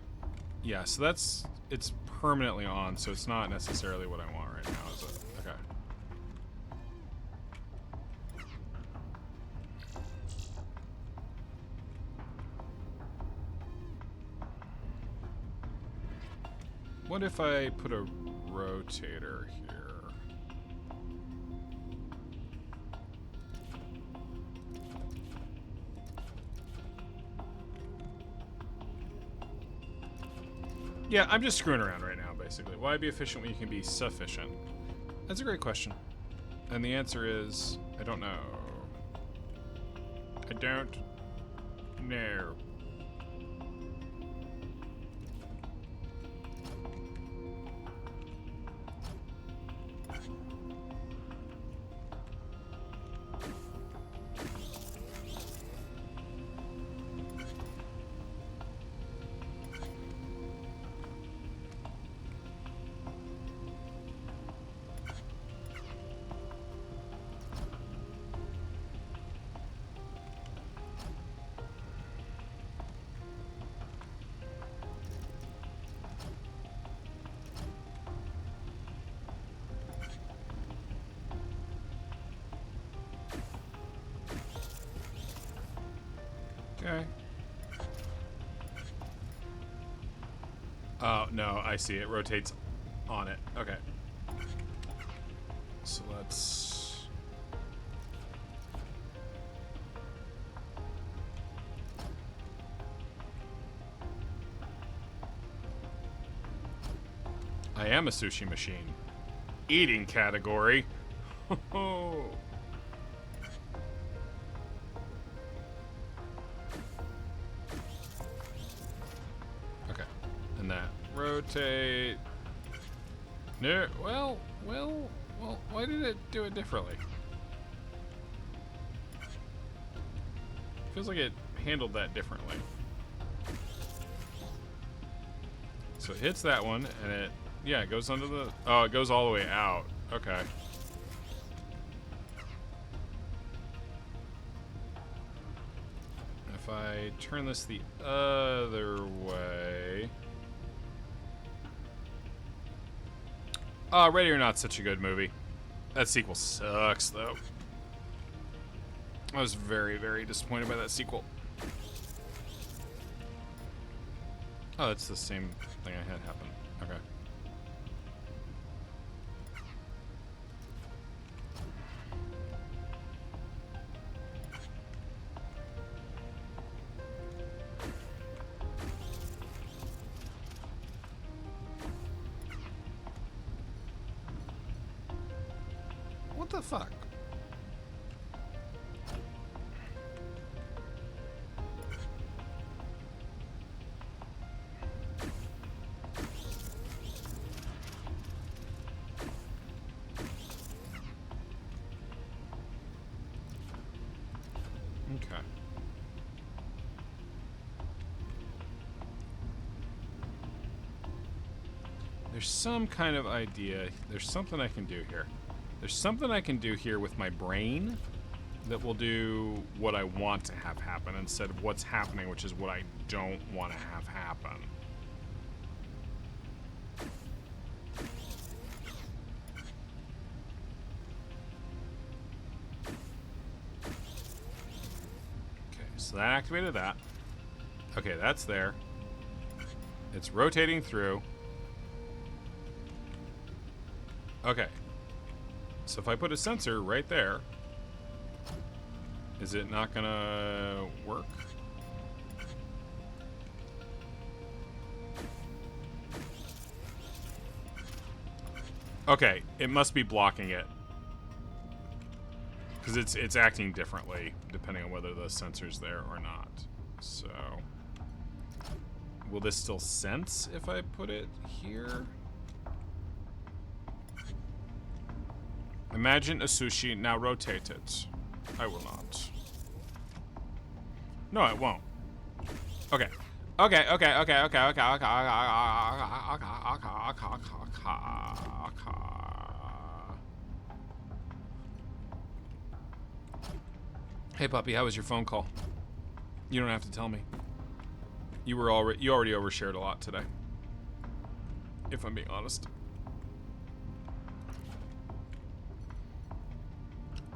Yeah, so that's, it's permanently on, so it's not necessarily what I want right now, is it? Okay. What if I put a rotator here? Yeah, I'm just screwing around right now, basically. Why be efficient when you can be sufficient? That's a great question. And the answer is, I don't know. I don't know. Okay. Oh, no, I see. It rotates on it. Okay. So let's... I am a sushi machine. Eating category. Okay. And that rotate. No, well, why did it do it differently? Feels like it handled that differently. So it hits that one, and it, yeah, it goes under the, oh, it goes all the way out. Okay. If I turn this the other way. Ready or Not, such a good movie. That sequel sucks, though. I was very, very disappointed by that sequel. Oh, that's the same thing I had happen. Okay. What the fuck? Okay. There's some kind of idea. There's something I can do here. There's something I can do here with my brain that will do what I want to have happen instead of what's happening, which is what I don't want to have happen. Okay, so that activated that. Okay, that's there. It's rotating through. Okay. So if I put a sensor right there, is it not gonna work? Okay, it must be blocking it. Because it's acting differently depending on whether the sensor's there or not. So will this still sense if I put it here? Imagine a sushi, now rotate it. I will not. No, it won't. Okay. Okay. Hey puppy, how was your phone call? You don't have to tell me. You already overshared a lot today. If I'm being honest.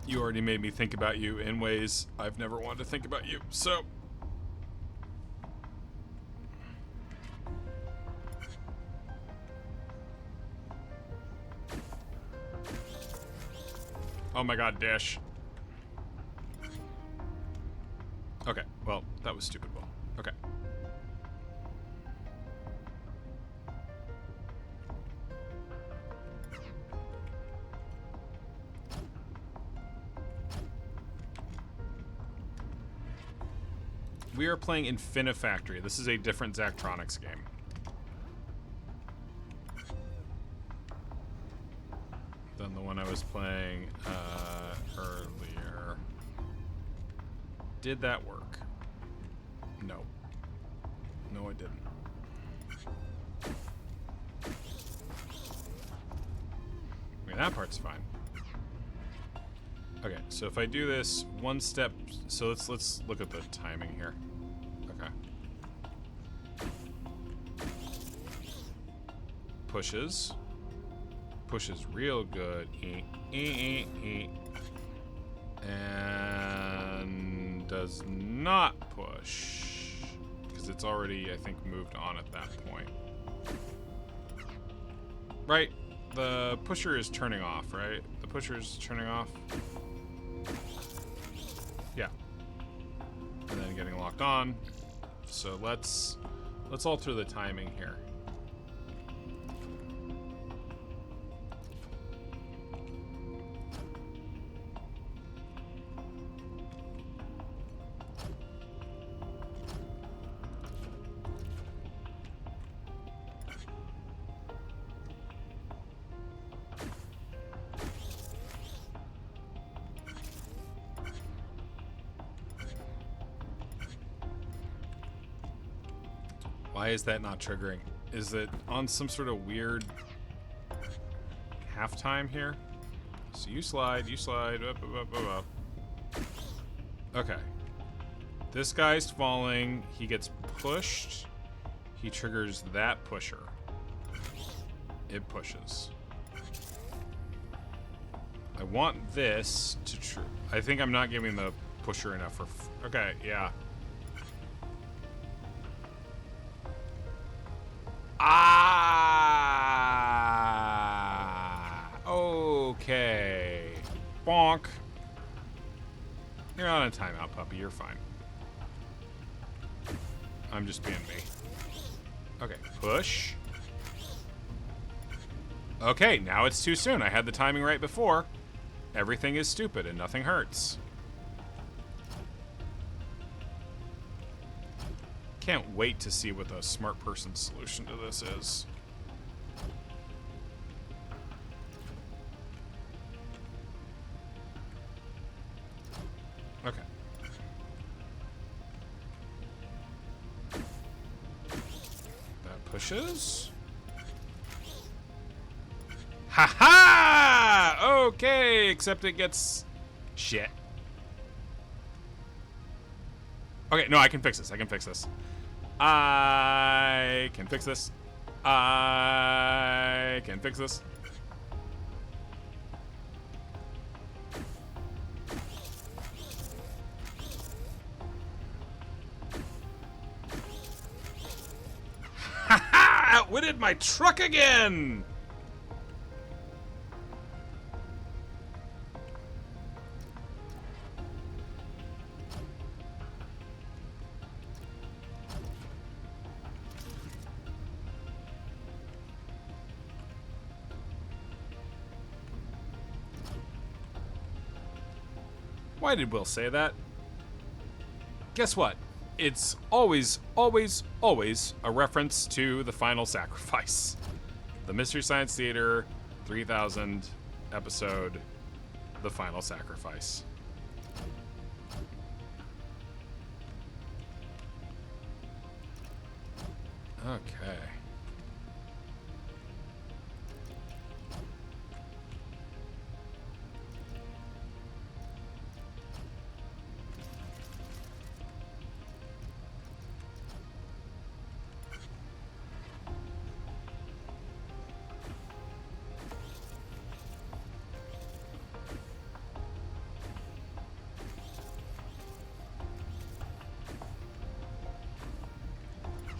You already made me think about you in ways I've never wanted to think about you, so. Oh my god, Dash. Okay, well, that was stupid, Will. Okay. we are playing Infinifactory. This is a different Zachtronics game. Than the one I was playing earlier. Did that work? No. No, it didn't. I mean, that part's fine. Okay, so if I do this one step, so let's look at the timing here. Okay. Pushes real good. And does not push because it's already, I think, moved on at that point. Right? The pusher is turning off, right? The pusher is turning off. Yeah. And then getting locked on. So let's alter the timing here. Why is that not triggering? Is it on some sort of weird halftime here? So you slide, up. Okay. This guy's falling. He gets pushed. He triggers that pusher. It pushes. I want this to I think I'm not giving the pusher enough for... Okay, yeah. Okay. Bonk. You're on a timeout, puppy. You're fine. I'm just being me. Okay, push. Okay, now it's too soon. I had the timing right before. Everything is stupid and nothing hurts. Can't wait to see what the smart person's solution to this is. Okay. That pushes. Ha-ha! Okay, except it gets shit. Okay, no, I can fix this. I can fix this. I can fix this. I can fix this. Ha ha! Outwitted my truck again! Why did Will say that? Guess what? It's always, always, always a reference to The Final Sacrifice. The Mystery Science Theater 3000 episode, The Final Sacrifice. Okay.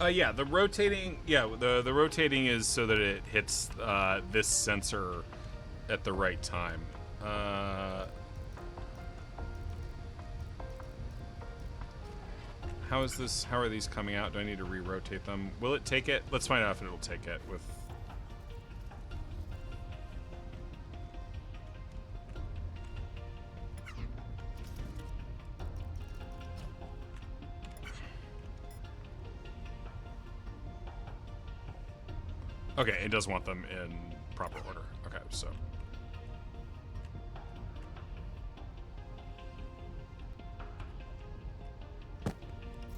Yeah, the rotating. Yeah, the rotating is so that it hits this sensor at the right time. How is this? How are these coming out? Do I need to re-rotate them? Will it take it? Let's find out if it'll take it with. Okay, it does want them in proper order. Okay, so.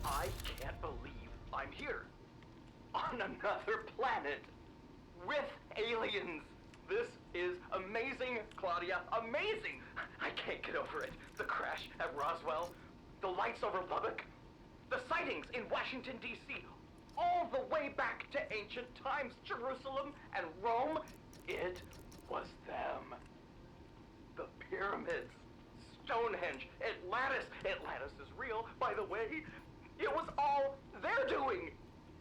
I can't believe I'm here. On another planet. With aliens. This is amazing, Claudia. Amazing! I can't get over it. The crash at Roswell. The lights over Lubbock. The sightings in Washington, D.C. All the way back to ancient times. Jerusalem and Rome. It was them. The pyramids. Stonehenge. Atlantis. Atlantis is real, by the way. It was all their doing.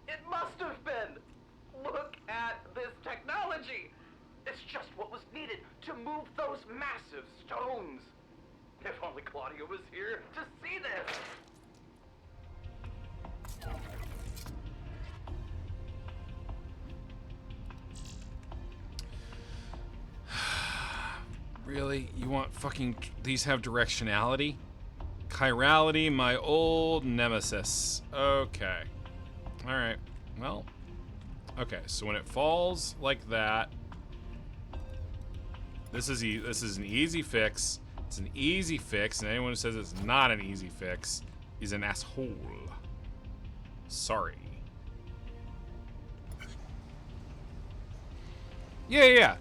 It must have been. Look at this technology. It's just what was needed to move those massive stones. If only Claudia was here to see this. Really? You want fucking... These have directionality? Chirality, my old nemesis. Okay. Alright. Well. Okay, so when it falls like that... This is an easy fix. It's an easy fix, and anyone who says it's not an easy fix is an asshole. Sorry. Yeah.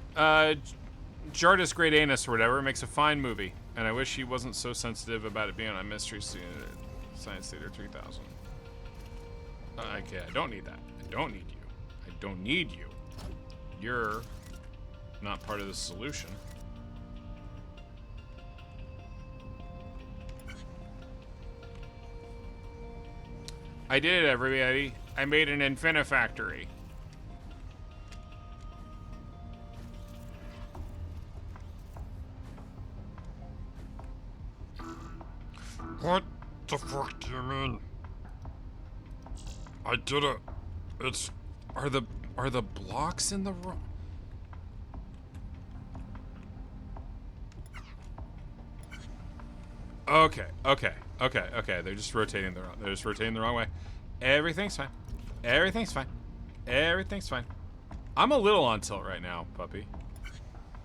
Jardis Great Anus or whatever makes a fine movie, and I wish he wasn't so sensitive about it being on Mystery Science Theater 3000. Okay, I don't need that. I don't need you. I don't need you. You're not part of the solution. I did it, everybody. I made an Infinifactory. What the fuck do you mean? I did it. It's... Are the blocks in the wrong? Okay. They're just rotating the wrong way. Everything's fine. Everything's fine. I'm a little on tilt right now, puppy.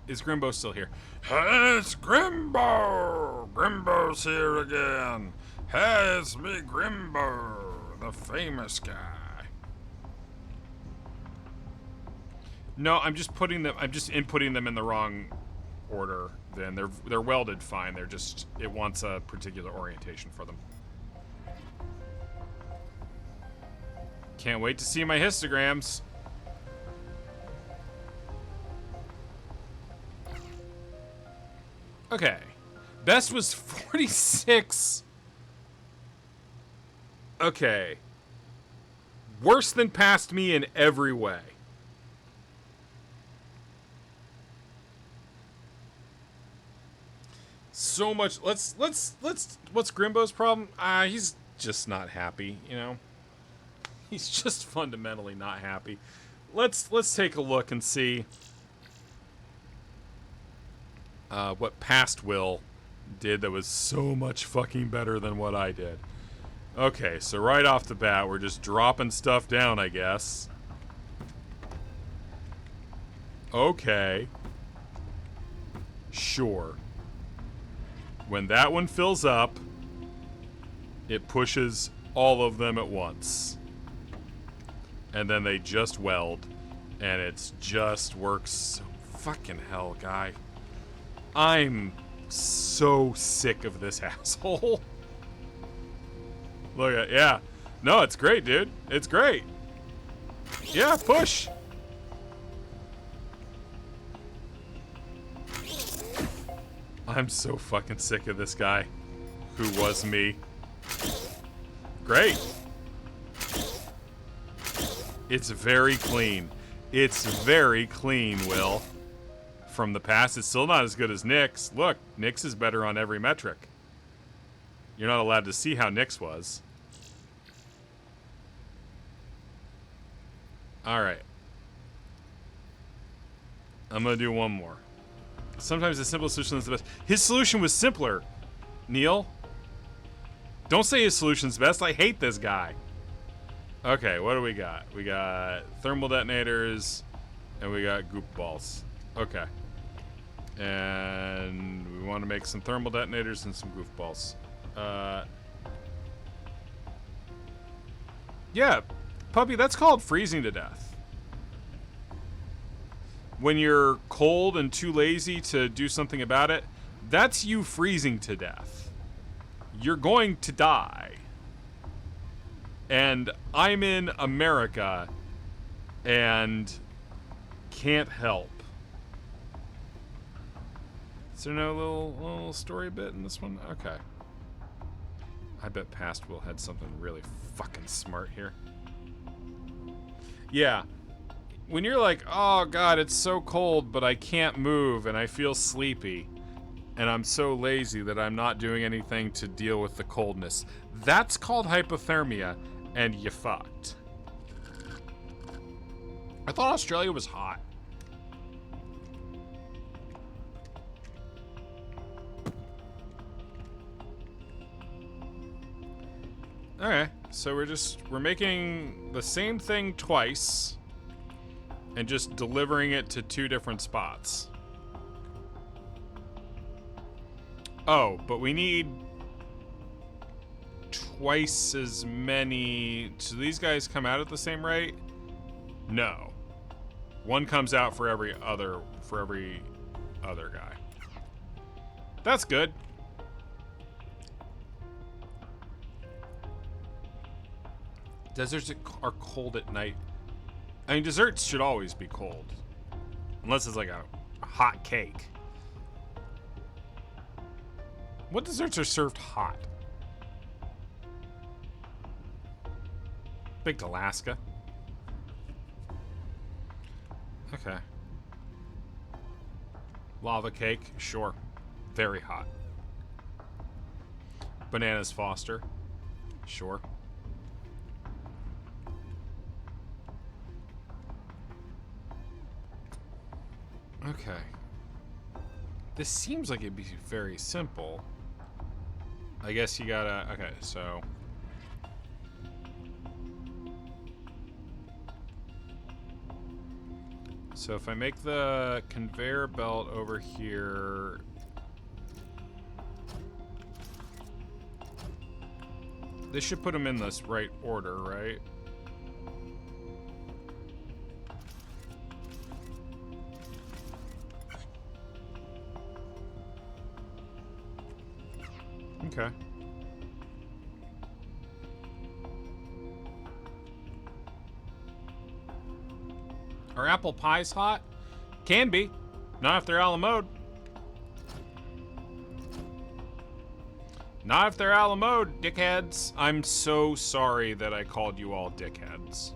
Is Grimbo still here? Hey, it's Grimbo! Grimbo's here again. Hey, it's me, Grimbo, the famous guy. No, I'm just inputting them in the wrong order. Then they're welded fine. They're just, it wants a particular orientation for them. Can't wait to see my histograms. Okay. Best was 46. Okay. Worse than past me in every way. So much. Let's. What's Grimbo's problem? He's just not happy. You know. He's just fundamentally not happy. Let's take a look and see what past Will did that was so much fucking better than what I did. Okay, so right off the bat, we're just dropping stuff down, I guess. Okay. Sure. When that one fills up, it pushes all of them at once. And then they just weld. And it just works so fucking hell, guy. I'm so sick of this asshole. Look at, yeah. No, it's great, dude. It's great. Yeah, push. I'm so fucking sick of this guy. Who was me. Great. It's very clean. It's very clean, Will. From the past, it's still not as good as Nick's. Look, Nick's is better on every metric. You're not allowed to see how Nick's was. Alright. I'm gonna do one more. Sometimes the simple solution is the best. His solution was simpler, Neil. Don't say his solution's best. I hate this guy. Okay, what do we got? We got thermal detonators. And we got goop balls. Okay. And we want to make some thermal detonators and some goofballs. Yeah, puppy, that's called freezing to death. When you're cold and too lazy to do something about it, that's you freezing to death. You're going to die. And I'm in America and can't help. Is there no little story bit in this one? Okay. I bet Past Will had something really fucking smart here. Yeah. When you're like, oh god, it's so cold, but I can't move and I feel sleepy, and I'm so lazy that I'm not doing anything to deal with the coldness, that's called hypothermia, and you fucked. I thought Australia was hot. Okay, so we're making the same thing twice and just delivering it to 2 different spots. Oh, but we need twice as many. So these guys come out at the same rate? No. One comes out for every other guy. That's good. Deserts are cold at night. I mean, desserts should always be cold. Unless it's like a hot cake. What desserts are served hot? Baked Alaska. Okay. Lava cake, sure. Very hot. Bananas Foster, sure. Okay. This seems like it'd be very simple. I guess you gotta... Okay, so... So if I make the conveyor belt over here... This should put them in this right order, right? Okay. Are apple pies hot? Can be. Not if they're a la mode. Not if they're a la mode, dickheads. I'm so sorry that I called you all dickheads.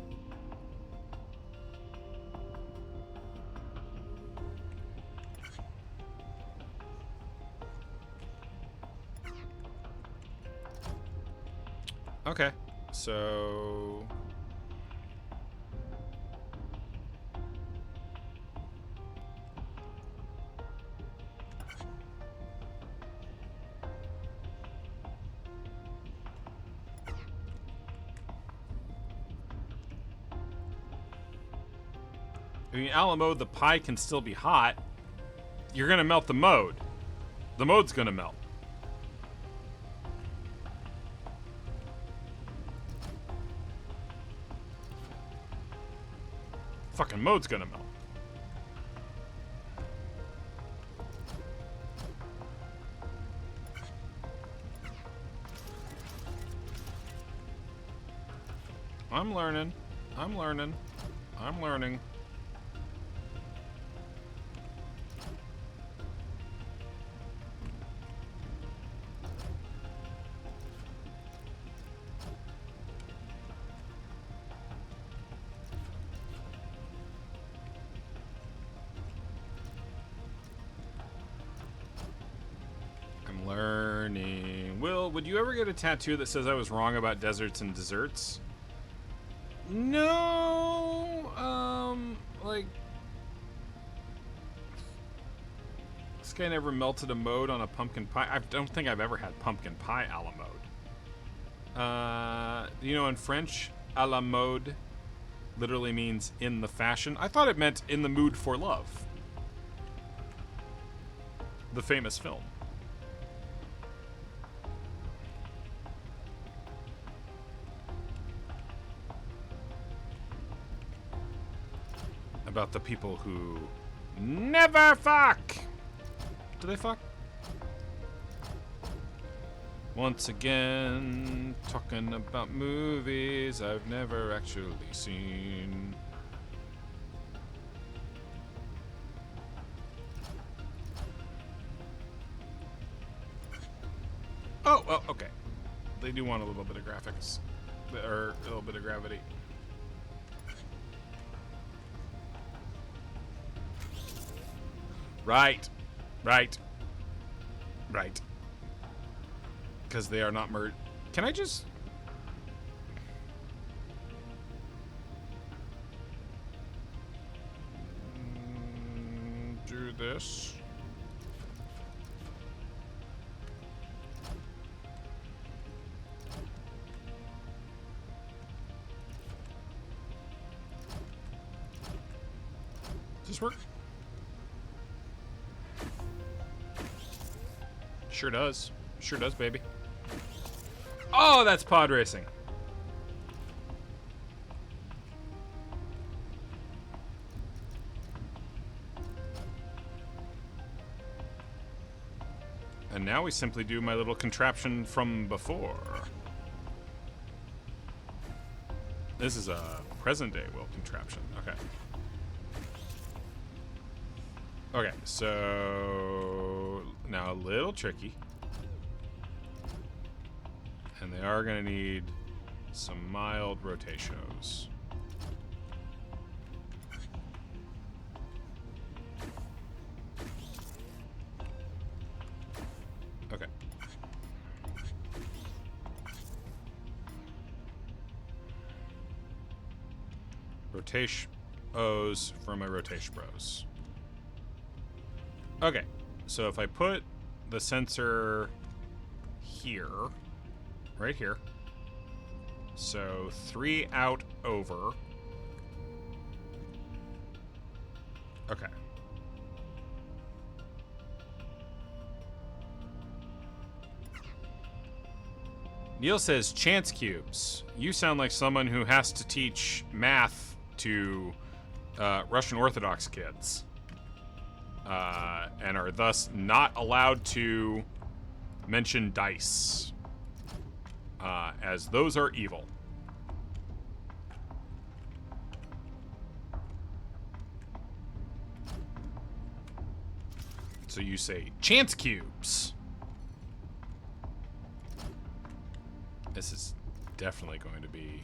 Okay, so... I mean, a la mode, the pie can still be hot. You're gonna melt the mode. The mode's gonna melt. Fucking mode's gonna melt. I'm learning. I'm learning. I'm learning. Will, would you ever get a tattoo that says I was wrong about deserts and desserts? No, like... This guy never melted a mode on a pumpkin pie. I don't think I've ever had pumpkin pie a la mode. You know, in French, a la mode, literally means in the fashion. I thought it meant in the mood for love. The famous film. About the people who never fuck. Do they fuck? Once again, talking about movies I've never actually seen. Oh, well, okay. They do want a little bit of graphics. Or a little bit of gravity. Right. Right. Right. Because they are not merged. Can I just... do this? Does this work? Sure does. Sure does, baby. Oh, that's pod racing. And now we simply do my little contraption from before. This is a present day wheel contraption. Okay. Okay, so now a little tricky. And they are going to need some mild rotations. Okay. Rotation O's for my rotation bros. Okay, so if I put the sensor here, right here, so 3 out over. Okay. Neil says, chance cubes. You sound like someone who has to teach math to Russian Orthodox kids. And are thus not allowed to mention dice. As those are evil. So you say, chance cubes. This is definitely going to be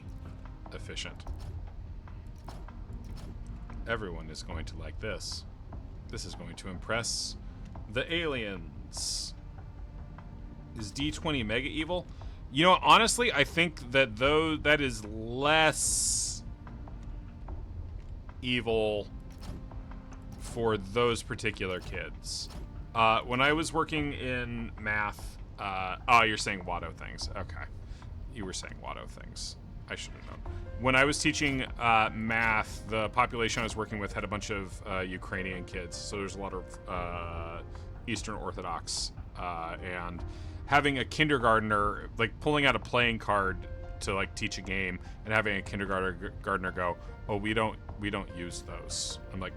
efficient. Everyone is going to like this. This is going to impress the aliens. Is D20 mega evil? You know, honestly, I think that though that is less evil for those particular kids. When I was working in math, oh, you're saying Watto things. Okay. You were saying Watto things. I should have known. When I was teaching math, the population I was working with had a bunch of Ukrainian kids. So there's a lot of Eastern Orthodox. And having a kindergartner, like pulling out a playing card to like teach a game and having a kindergartner go, oh, we don't use those. I'm like,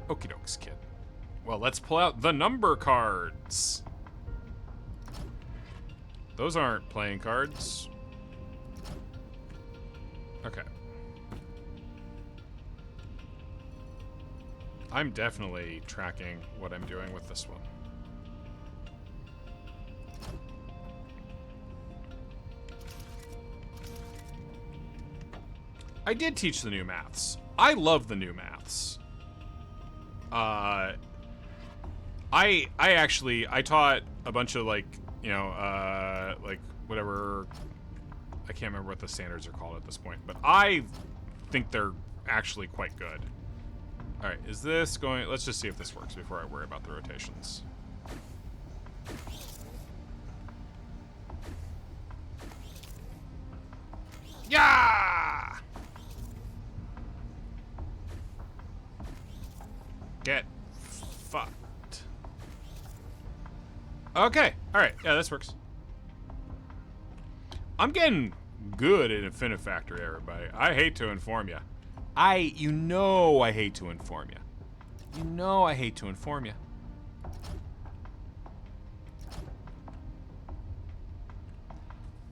okie dokes, kid. Well, let's pull out the number cards. Those aren't playing cards. Okay. I'm definitely tracking what I'm doing with this one. I did teach the new maths. I love the new maths. I taught a bunch of like whatever, I can't remember what the standards are called at this point, but I think they're actually quite good. All right, is this going, let's just see if this works before I worry about the rotations. Yeah! Okay. All right. Yeah, this works. I'm getting good at Infinifactory, everybody. I hate to inform you. You know I hate to inform you. You know I hate to inform you.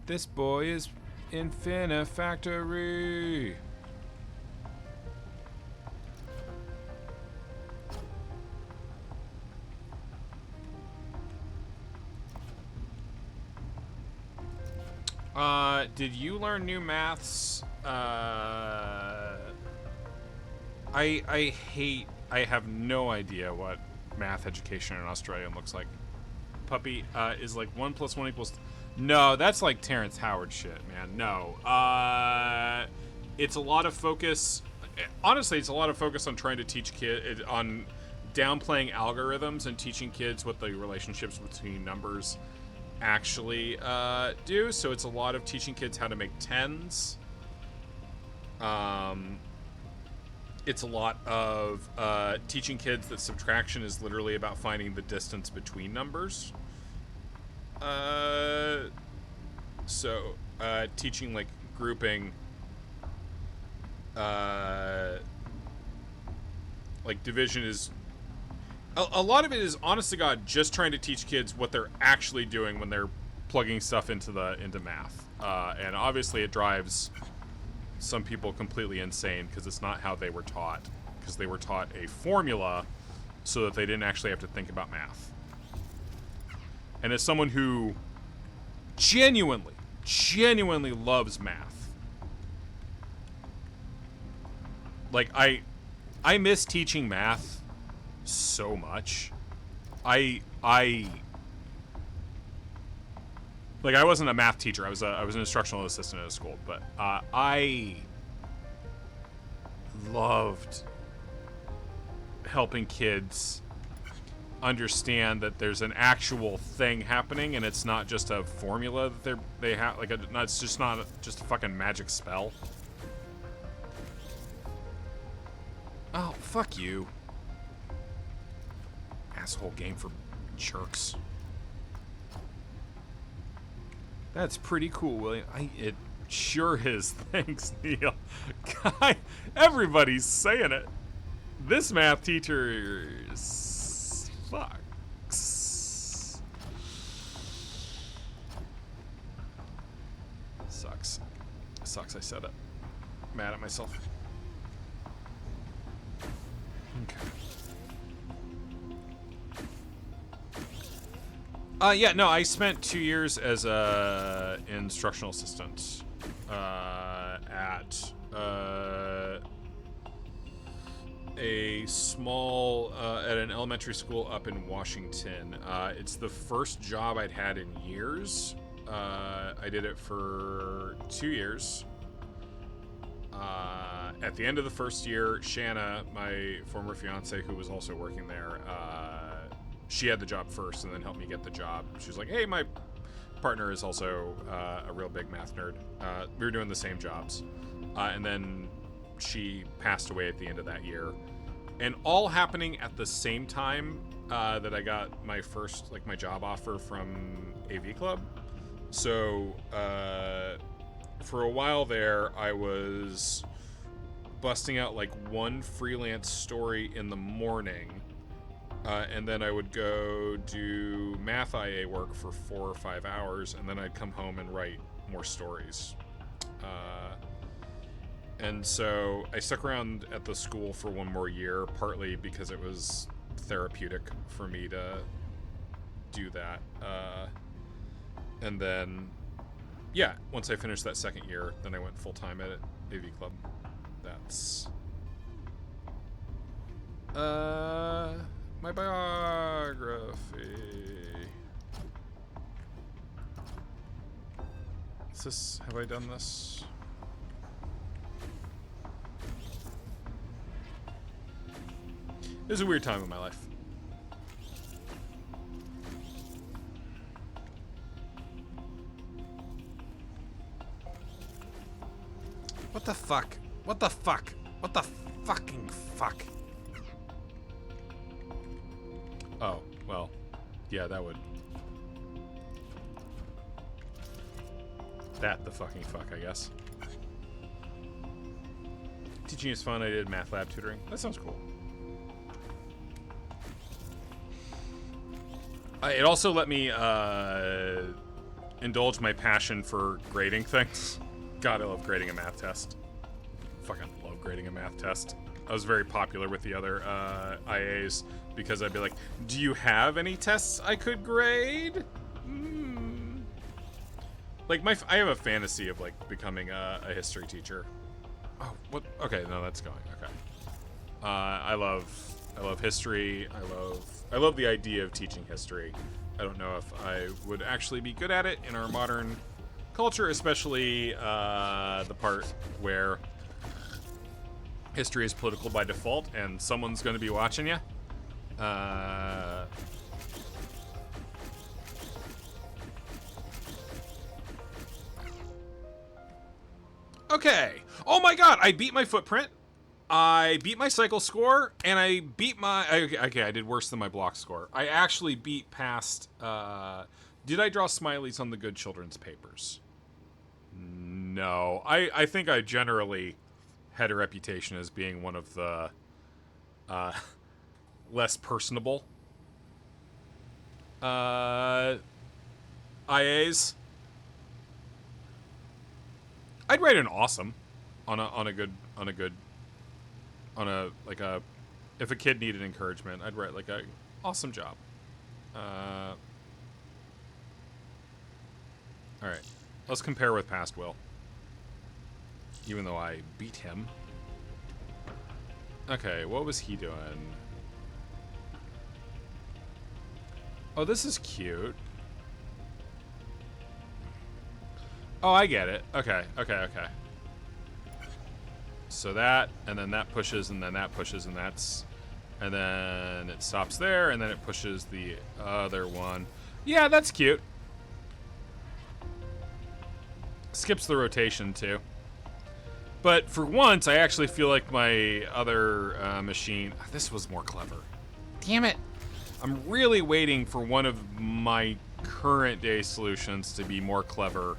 This boy is Infinifactory. Did you learn new maths? I have no idea what math education in Australian looks like. Puppy, is like 1 + 1 = No, that's like Terrence Howard shit, man. No. It's a lot of focus. Honestly, it's a lot of focus on trying to teach kids, on downplaying algorithms and teaching kids what the relationships between numbers actually do. So it's a lot of teaching kids how to make tens. It's a lot of teaching kids that subtraction is literally about finding the distance between numbers. So teaching like grouping, like division is a lot of it is, honest to God, just trying to teach kids what they're actually doing when they're plugging stuff into math. And obviously it drives some people completely insane because it's not how they were taught. Because they were taught a formula so that they didn't actually have to think about math. And as someone who genuinely loves math, like I miss teaching math so much. I wasn't a math teacher. I was an instructional assistant at a school, but I loved helping kids understand that there's an actual thing happening, and it's not just a formula that they have. Like, it's just not just a fucking magic spell. Oh, fuck you, asshole game for jerks. That's pretty cool, William. It sure is. Thanks, Neil. God, everybody's saying it. This math teacher fucks. Sucks, I said it. Mad at myself. Okay. Yeah, no, I spent 2 years as a instructional assistant at a small at an elementary school up in Washington. It's the first job I'd had in years. I did it for 2 years. At the end of the first year, Shanna, my former fiance, who was also working there, she had the job first and then helped me get the job. She was like, hey, my partner is also a real big math nerd. We were doing the same jobs. And then she passed away at the end of that year. And all happening at the same time that I got my first, like, my job offer from AV Club. So for a while there, I was busting out like one freelance story in the morning. And then I would go do math IA work for 4 or 5 hours, and then I'd come home and write more stories. And so I stuck around at the school for 1 more year, partly because it was therapeutic for me to do that. And then, yeah, once I finished that second year, then I went full-time at AV Club. That's my biography. Is this, have I done this? This is a weird time in my life. What the fuck? What the fuck? What the fucking fuck? Oh, well, yeah, that would that the fucking fuck, I guess. Teaching is fun. I did math lab tutoring. That sounds cool. It also let me indulge my passion for grading things. God, I love grading a math test. Fucking love grading a math test. I was very popular with the other IAs because I'd be like, do you have any tests I could grade? Like, I have a fantasy of, like, becoming a history teacher. Oh, what? Okay, no, that's going. Okay. I love history. I love the idea of teaching history. I don't know if I would actually be good at it in our modern culture, especially the part where history is political by default and someone's going to be watching you. Okay. Oh my god, I beat my footprint. I beat my cycle score, and I beat my... Okay, I did worse than my block score. I actually beat past... did I draw smileys on the good children's papers? No. I think I generally had a reputation as being one of the less personable IAs. I'd rate an awesome on a if a kid needed encouragement, I'd write like a awesome job. All right, let's compare with past Will. Even though I beat him. Okay, what was he doing? Oh, this is cute. Oh, I get it. Okay. So that, and then that pushes, and then that pushes, and that's... And then it stops there, and then it pushes the other one. Yeah, that's cute. Skips the rotation, too. But for once, I actually feel like my other machine... This was more clever. Damn it. I'm really waiting for one of my current day solutions to be more clever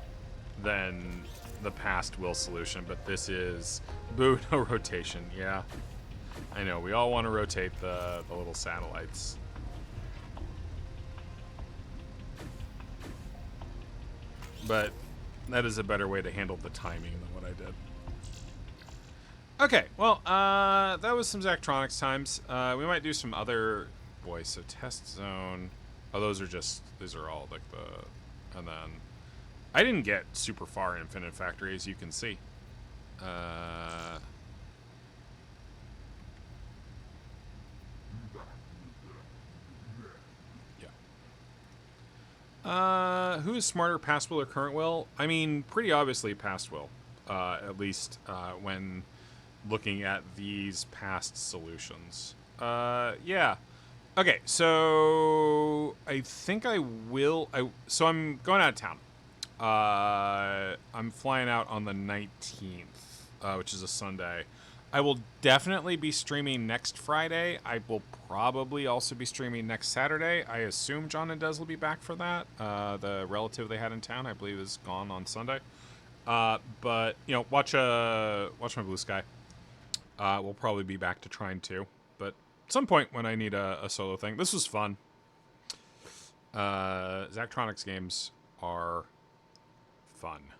than the past Will solution, but this is boo, no rotation. Yeah, I know, we all want to rotate the little satellites. But that is a better way to handle the timing than what I did. Okay, well, that was some Zachtronics times. We might do some other... Boy, so test zone... Oh, those are all like the... And then... I didn't get super far in Infinite Factory, as you can see. Yeah. Who is smarter, past Will or current Will? I mean, pretty obviously past Will. At least when looking at these past solutions. Yeah. Okay, so I think I will... So I'm going out of town. I'm flying out on the 19th, which is a Sunday. I will definitely be streaming next Friday. I will probably also be streaming next Saturday. I assume John and Des will be back for that. The relative they had in town, I believe, is gone on Sunday. But, you know, watch my Blue Sky. We'll probably be back to Trine 2. But at some point when I need a solo thing. This was fun. Zachtronics games are... fun,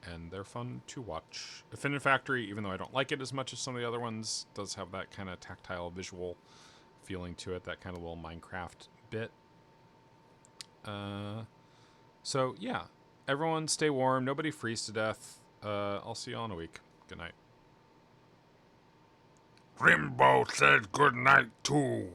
and they're fun to watch. Infinite Factory, even though I don't like it as much as some of the other ones, does have that kind of tactile visual feeling to it, that kind of little Minecraft bit. So yeah, everyone stay warm, nobody freeze to death. I'll see you all in a week. Good night. Grimbo said good night too.